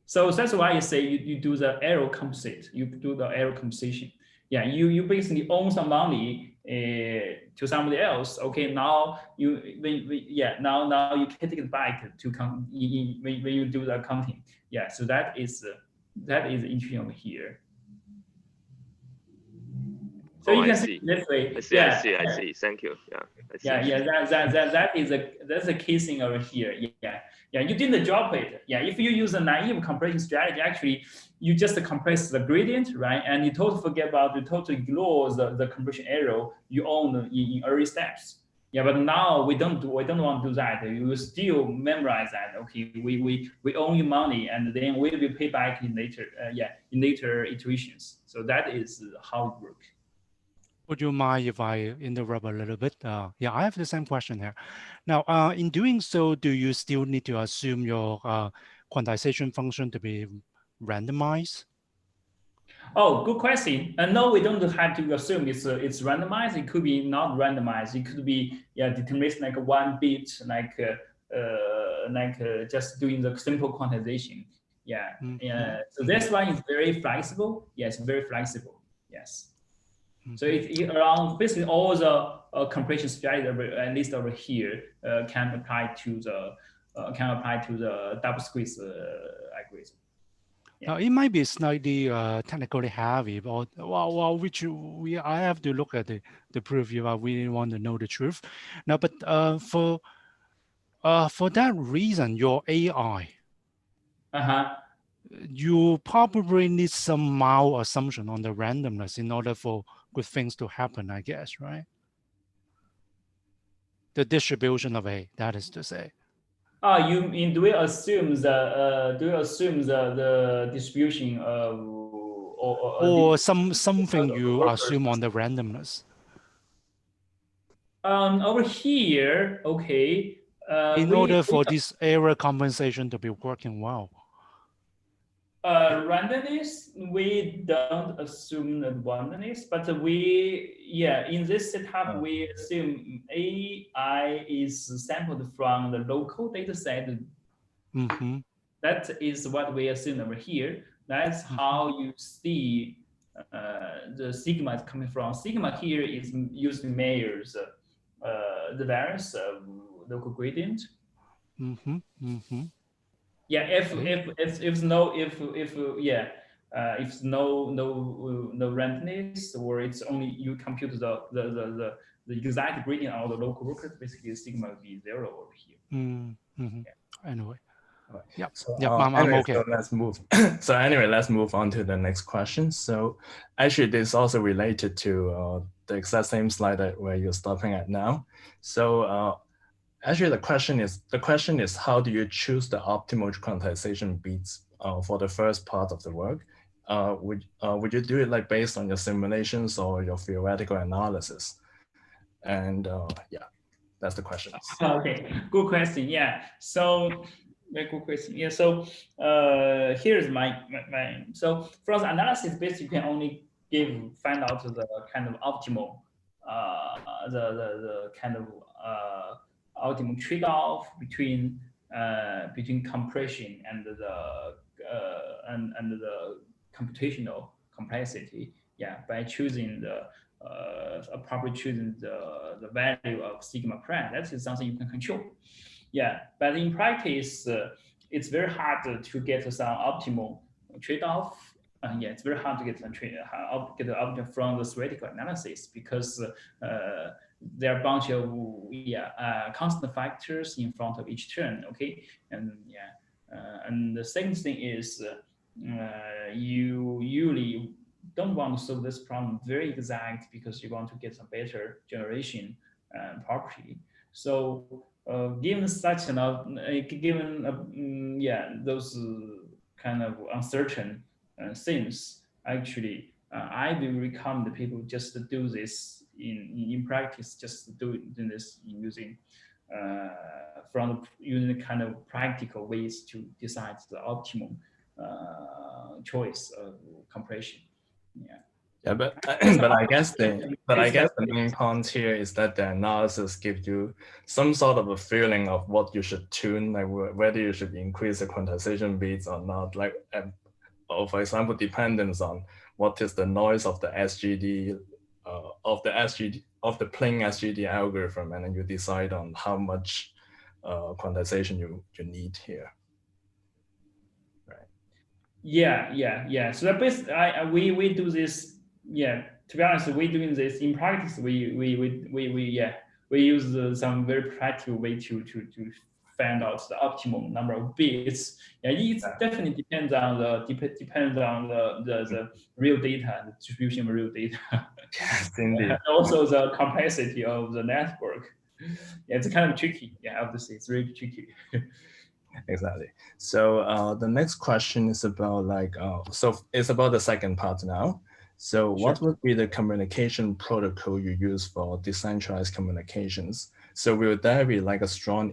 So that's why you say you do the error composite. You do the error composition. Yeah, you basically own some money to somebody else. Okay, now you now you can take it back to when you do the accounting. Yeah, so that is intuition over here. So you can see this way. I see. Thank you. Yeah. That's a key thing over here. Yeah. You didn't drop it. Yeah. If you use a naive compression strategy, actually, you just compress the gradient, right? And you totally ignore the compression error you own in early steps. Yeah, but now we don't want to do that. We will still memorize that. Okay, we owe you money, and then we will pay back in later iterations. So that is how it works. Would you mind if I interrupt a little bit? Yeah, I have the same question here. Now, in doing so, do you still need to assume your quantization function to be randomized? Oh, good question. No, we don't have to assume it's randomized. It could be not randomized. It could be deterministic, like one bit, just doing the simple quantization. Yeah. So this one is very flexible. Yes, very flexible. Yes. So it around basically all the compression strategy, at least over here, can apply to the double squeeze algorithm. Yeah. Now, it might be slightly technically heavy, but I have to look at the proof if I really want to know the truth. Now, but for that reason, your AI, you probably need some mild assumption on the randomness in order for good things to happen, I guess, right? The distribution of A, that is to say. You mean do we assume the distribution of or something you assume on the randomness? Over here, okay. In order for this error compensation to be working well. Randomness, we don't assume the randomness, but in this setup, we assume AI is sampled from the local data set. That is what we assume over here. That's how you see the sigma is coming from. Sigma here is used to measure the variance of local gradient. Yeah, if no randomness, or it's only you compute the exact gradient of the local workers, basically sigma would be 0 over here. Anyway. Yep. So, I'm okay. So let's move. So anyway, let's move on to the next question. So actually, this is also related to the exact same slide that where you're stopping at now. So actually, the question is how do you choose the optimal quantization beats for the first part of the work? Would you do it like based on your simulations or your theoretical analysis? And yeah, that's the question. Okay, good question. Yeah, so very good question. Yeah, so here's my so from the analysis, basically you can only find out the kind of optimal the kind of optimal trade-off between compression and the computational complexity. Yeah, by choosing properly choosing the value of sigma prime. That is something you can control. Yeah, but in practice, it's very hard to get some optimal trade-off. Yeah, it's very hard to get the optimal from the theoretical analysis, because there are a bunch of constant factors in front of each term. Okay, and the second thing is you usually don't want to solve this problem very exact, because you want to get some better generation property. So given such those kind of uncertain things, actually I will recommend the people just to do this in practice, just to do this using using kind of practical ways to decide the optimum choice of compression. Yeah, but I guess the main point here is that the analysis gives you some sort of a feeling of what you should tune, like whether you should increase the quantization beats or not, like or for example, dependence on what is the noise of the SGD of the plain SGD algorithm, and then you decide on how much quantization you need here. Yeah. So that basically, we do this. Yeah, to be honest, we're doing this in practice. We use some very practical way to find out the optimum number of bits. Yeah, it definitely depends on the real data, the distribution of real data. Yes, indeed. Also the complexity of the network. Yeah, it's kind of tricky. Yeah, obviously it's really tricky. Exactly. So the next question is about so it's about the second part now. So what would be the communication protocol you use for decentralized communications? So will there be like a strong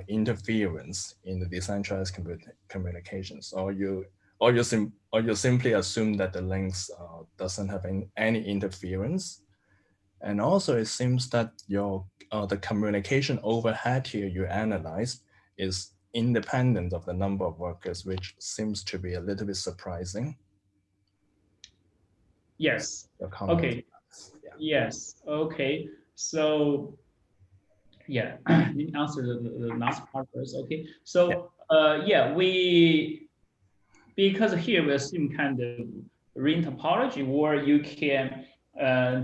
interference in the decentralized communications, or you simply assume that the links doesn't have any interference? And also it seems that the communication overhead here you analyzed is independent of the number of workers, which seems to be a little bit surprising. Yes. Okay. Yeah. Yes. Okay. So yeah, let me answer the last part first. Okay. So because here we assume kind of ring topology, where you can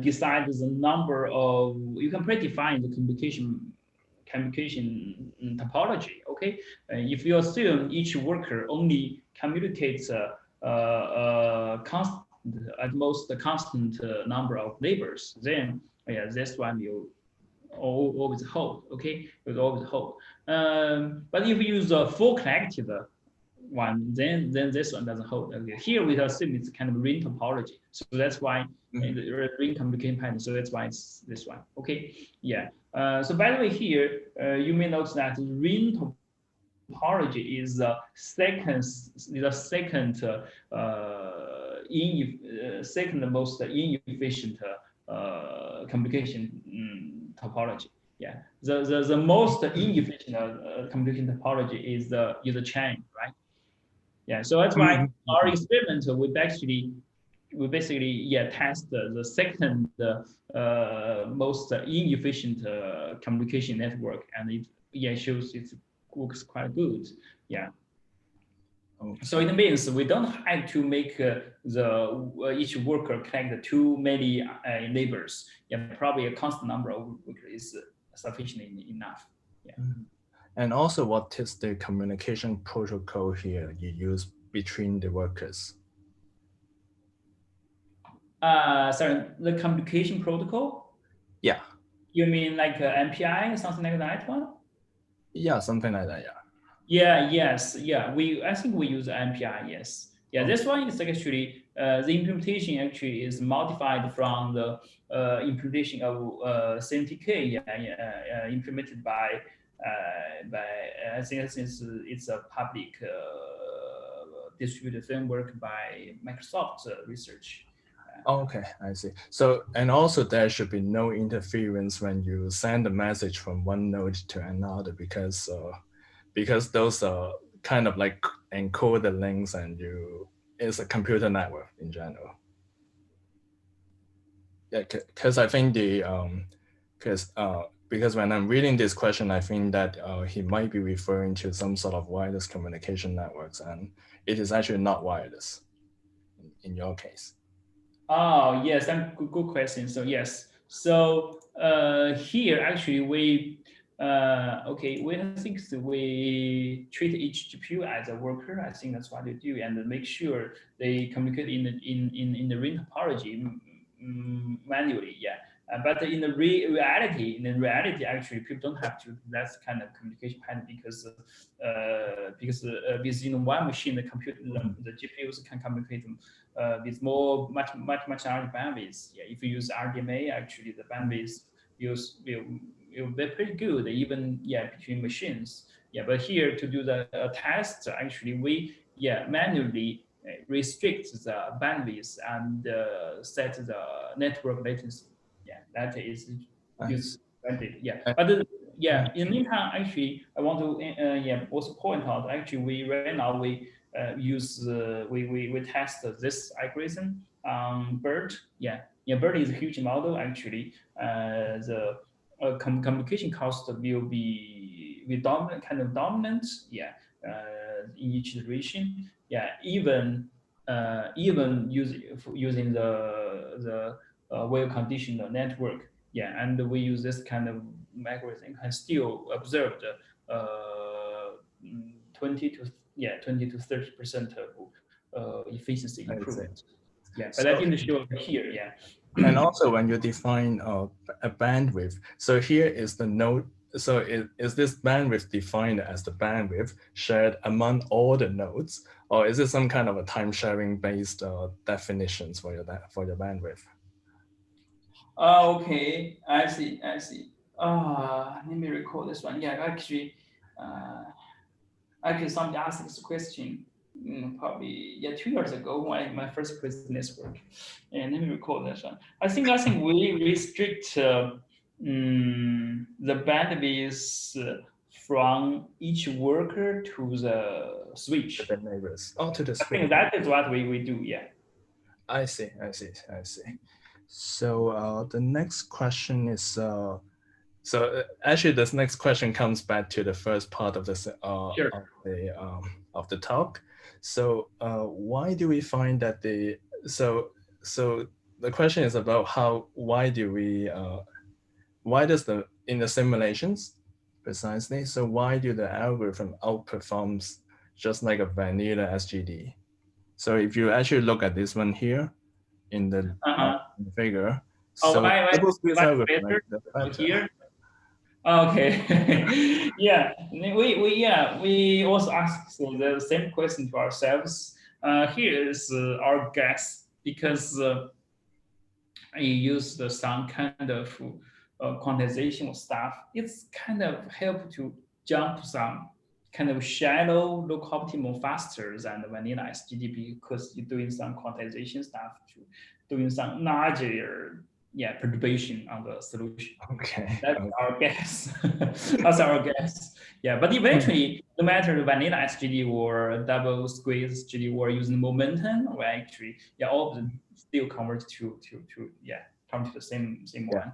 decide the number of, you can predefine the communication topology. Okay, if you assume each worker only communicates constant, at most the constant number of neighbors, then this one will always hold. Okay, it will always hold. But if you use a full collective one, then this one doesn't hold. Okay. Here we assume it's kind of ring topology, so that's why the ring communication pattern. So that's why it's this one. Okay, yeah. So by the way, here you may notice that ring topology topology is the second second most inefficient communication topology. Yeah, the most inefficient communication topology is the chain, right? Yeah, so that's why our experiment we basically test the second most inefficient communication network, and it shows it works quite good. Yeah. Okay. So it means we don't have to make each worker connect too many neighbors. Yeah, probably a constant number of workers is sufficient enough. Yeah. And also, what is the communication protocol here you use between the workers? Sorry, the communication protocol? Yeah. You mean like MPI, something like that one? Yeah, something like that, yeah. Yeah, yes, yeah. I think we use MPI, yes. Yeah, this one is actually, the implementation actually is modified from the implementation of CMTK, implemented by I think it's a public distributed framework by Microsoft Research. Okay, I see. So, and also there should be no interference when you send a message from one node to another, because those are kind of like encoded links, and it's a computer network in general. Yeah, because I think because when I'm reading this question, I think that he might be referring to some sort of wireless communication networks, and it is actually not wireless in your case. Oh, yes, that's good question. So yes, so here actually we I think we treat each GPU as a worker. I think that's what they do, and make sure they communicate in the ring topology manually. Yeah. But in the reality, actually, people don't have to do that kind of communication pattern because within one machine, the GPUs can communicate with much larger bandwidth. Yeah, if you use RDMA, actually the bandwidth will be pretty good, even between machines. Yeah, but here to do the test, actually we manually restrict the bandwidth and set the network latency. Yeah, that is used. Yeah, but in the meantime, actually, I want to also point out. Actually, right now we use we test this algorithm on BERT. BERT is a huge model. Actually, the communication cost will be dominant. In each iteration. Even using the well-conditioned network. And we use this kind of algorithm and still observe the 20 to 30% of efficiency improvement. But so, I didn't show here. And also when you define a bandwidth, so here is the node. So is this bandwidth defined as the bandwidth shared among all the nodes, or is it some kind of a time sharing based definitions for your bandwidth? Okay, I see. Let me recall this one. Yeah, actually, somebody asked this question probably 2 years ago when my first business work. And let me recall this one. I think we restrict the bandwidth from each worker to the switch. To the neighbors. Oh, to the switch. I think that is what we do. Yeah. I see. So the next question is so actually this next question comes back to the first part of this of the talk. So why do we find that so the question is about why does in the simulations precisely, so why do the algorithm outperforms just like a vanilla SGD? So if you actually look at this one here in the figure, so here. Okay. We also ask the same question to ourselves. Here is our guess, because I used some kind of quantization stuff. It's kind of help to jump some kind of shallow, local optimal faster than the vanilla SGD because you're doing some quantization stuff to doing some larger perturbation on the solution. Okay. That's our guess. That's our guess. Yeah, but eventually, no matter the vanilla SGD or double squeeze SGD or using momentum, or actually, all of them still convert to come to the same one.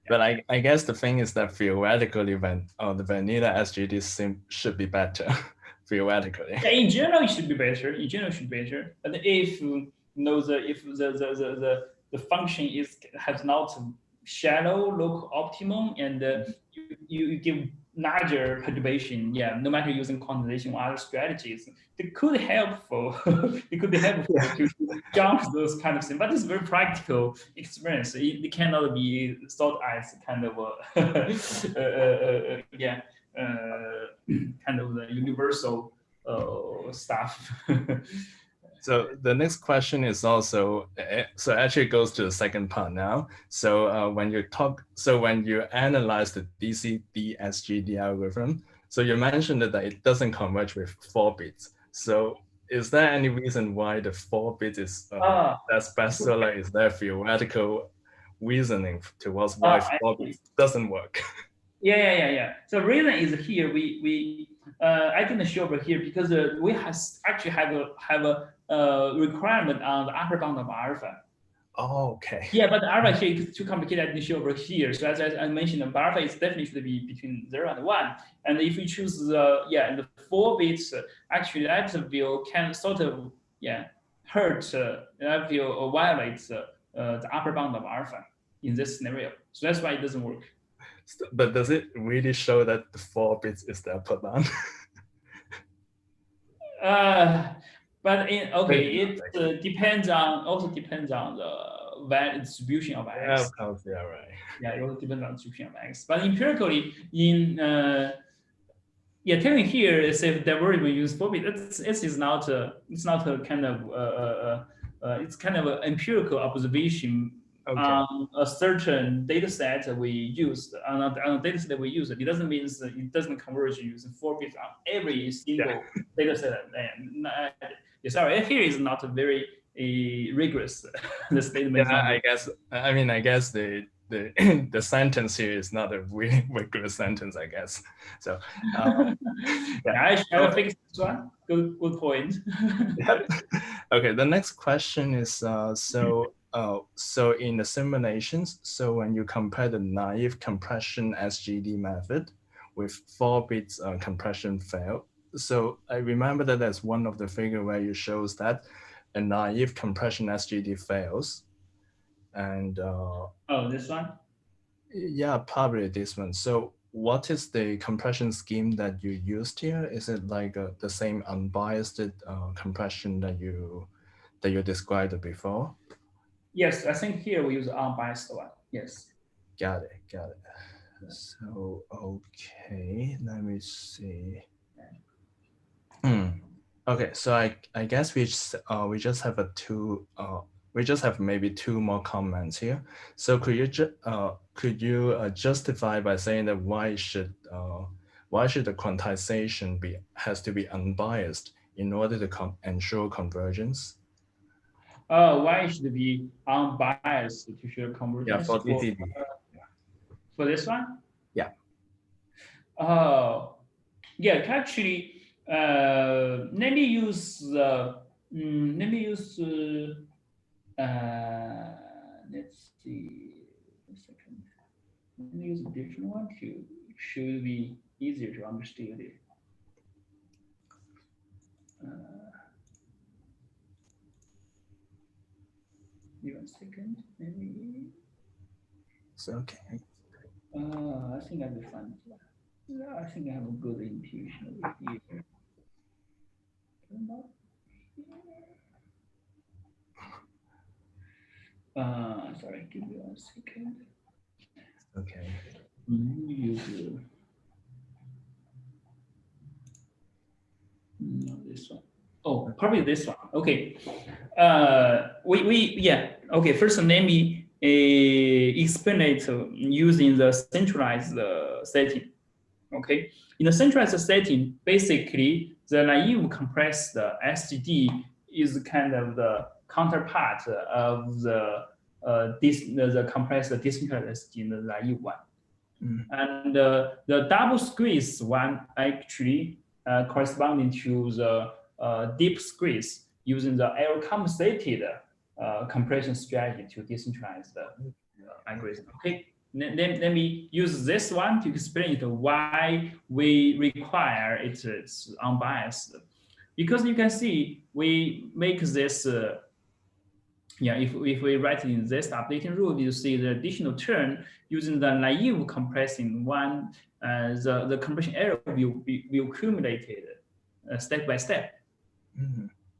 But I guess the thing is that theoretically, when the vanilla SGD should be better, theoretically. Yeah, in general, it should be better. In general, it should be better. But if the function has not shallow local optimum and you give larger perturbation, no matter using quantization or other strategies, it could be helpful. It could be helpful to jump those kind of things. But it's very practical experience. It cannot be thought as kind of kind of the universal stuff. So the next question is also, so actually it goes to the second part now. So when you analyze the DCD-SGD algorithm, so you mentioned that it doesn't converge with 4 bits. So is there any reason why the 4 bits is that's best? Like, is there theoretical reasoning towards why 4 bits doesn't work? Yeah. So reason is here I didn't show over here because we actually have a requirement on the upper bound of alpha. Oh, okay. Yeah, but alpha here is too complicated. I didn't show over here. So as I mentioned, alpha is definitely should be between 0 and 1. And if we choose the 4 bits, actually that will can sort of hurt that will violate the upper bound of alpha in this scenario. So that's why it doesn't work. But does it really show that the 4 bits is the upper bound? But it depends on the value distribution of x. Yeah, of course, yeah, right. Yeah, it also depends on the distribution of x. But empirically, telling here is if divergence we use 4 bits, it's not a kind of it's kind of an empirical observation. Okay. On a certain data set we use, on a data set that we use, it doesn't mean it doesn't converge using 4 bits on every single data set. Sorry, here is not a very rigorous the statement. Yeah, I guess the sentence here is not a really rigorous sentence, I guess. So I will fix this one. Good point. Okay, the next question is so in the simulations, so when you compare the naive compression SGD method with 4 bits compression fail, so I remember that there's one of the figure where you shows that a naive compression SGD fails, and this one? Yeah, probably this one. So what is the compression scheme that you used here? Is it like the same unbiased compression that you described before? Yes, I think here we use unbiased one. Yes. Got it. So okay, let me see. Okay, so I guess we just have maybe 2 more comments here. So could you justify by saying that why should the quantization has to be unbiased in order to ensure convergence? Why should it be unbiased to show convergence? Yeah, for DCD. For this one? Yeah. Actually, let me use let's see a second. Let me use a different one should be easier to understand it. Give me a second, maybe. It's okay. I think I will find it. Yeah, I think I have a good intuition over here. Sorry, give me 1 second. Okay. No, this one. Oh, probably this one. Okay. Okay. First, let me explain it using the centralized setting. Okay, in the centralized setting, basically the naive compressed SGD is kind of the counterpart of the compressed decentralized in the naive one. And the double squeeze one actually corresponding to the deep squeeze using the error compensated compression strategy to decentralize the algorithm. Okay, let me use this one to explain it why we require it's unbiased. Because you can see we make this if we write in this updating rule, you see the additional term using the naive compressing one, the compression error will accumulated step by step.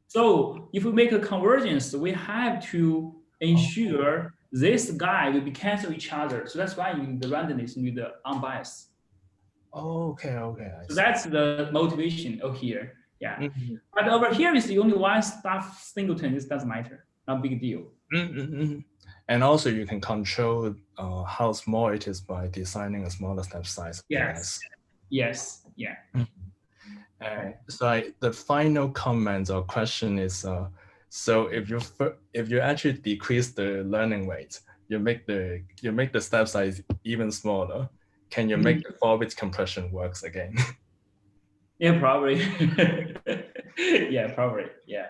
So if we make a convergence, we have to ensure this guy will be cancel each other. So that's why you need the randomness, you need the unbiased. Okay. So that's the motivation over here. Yeah. But over here is the only one stuff singleton. This doesn't matter. Not big deal. And also you can control how small it is by designing a smaller step size. Yes. Yes. Yeah. So the final comment or question is, so if you actually decrease the learning rate, you make the step size even smaller. Can you make the four-bit compression works again? Yeah, probably. Yeah, probably. Yeah.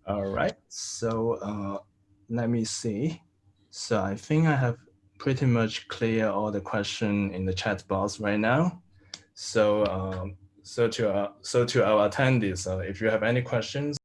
All right. So let me see. So I think I have pretty much clear all the question in the chat box right now. So to our attendees, if you have any questions,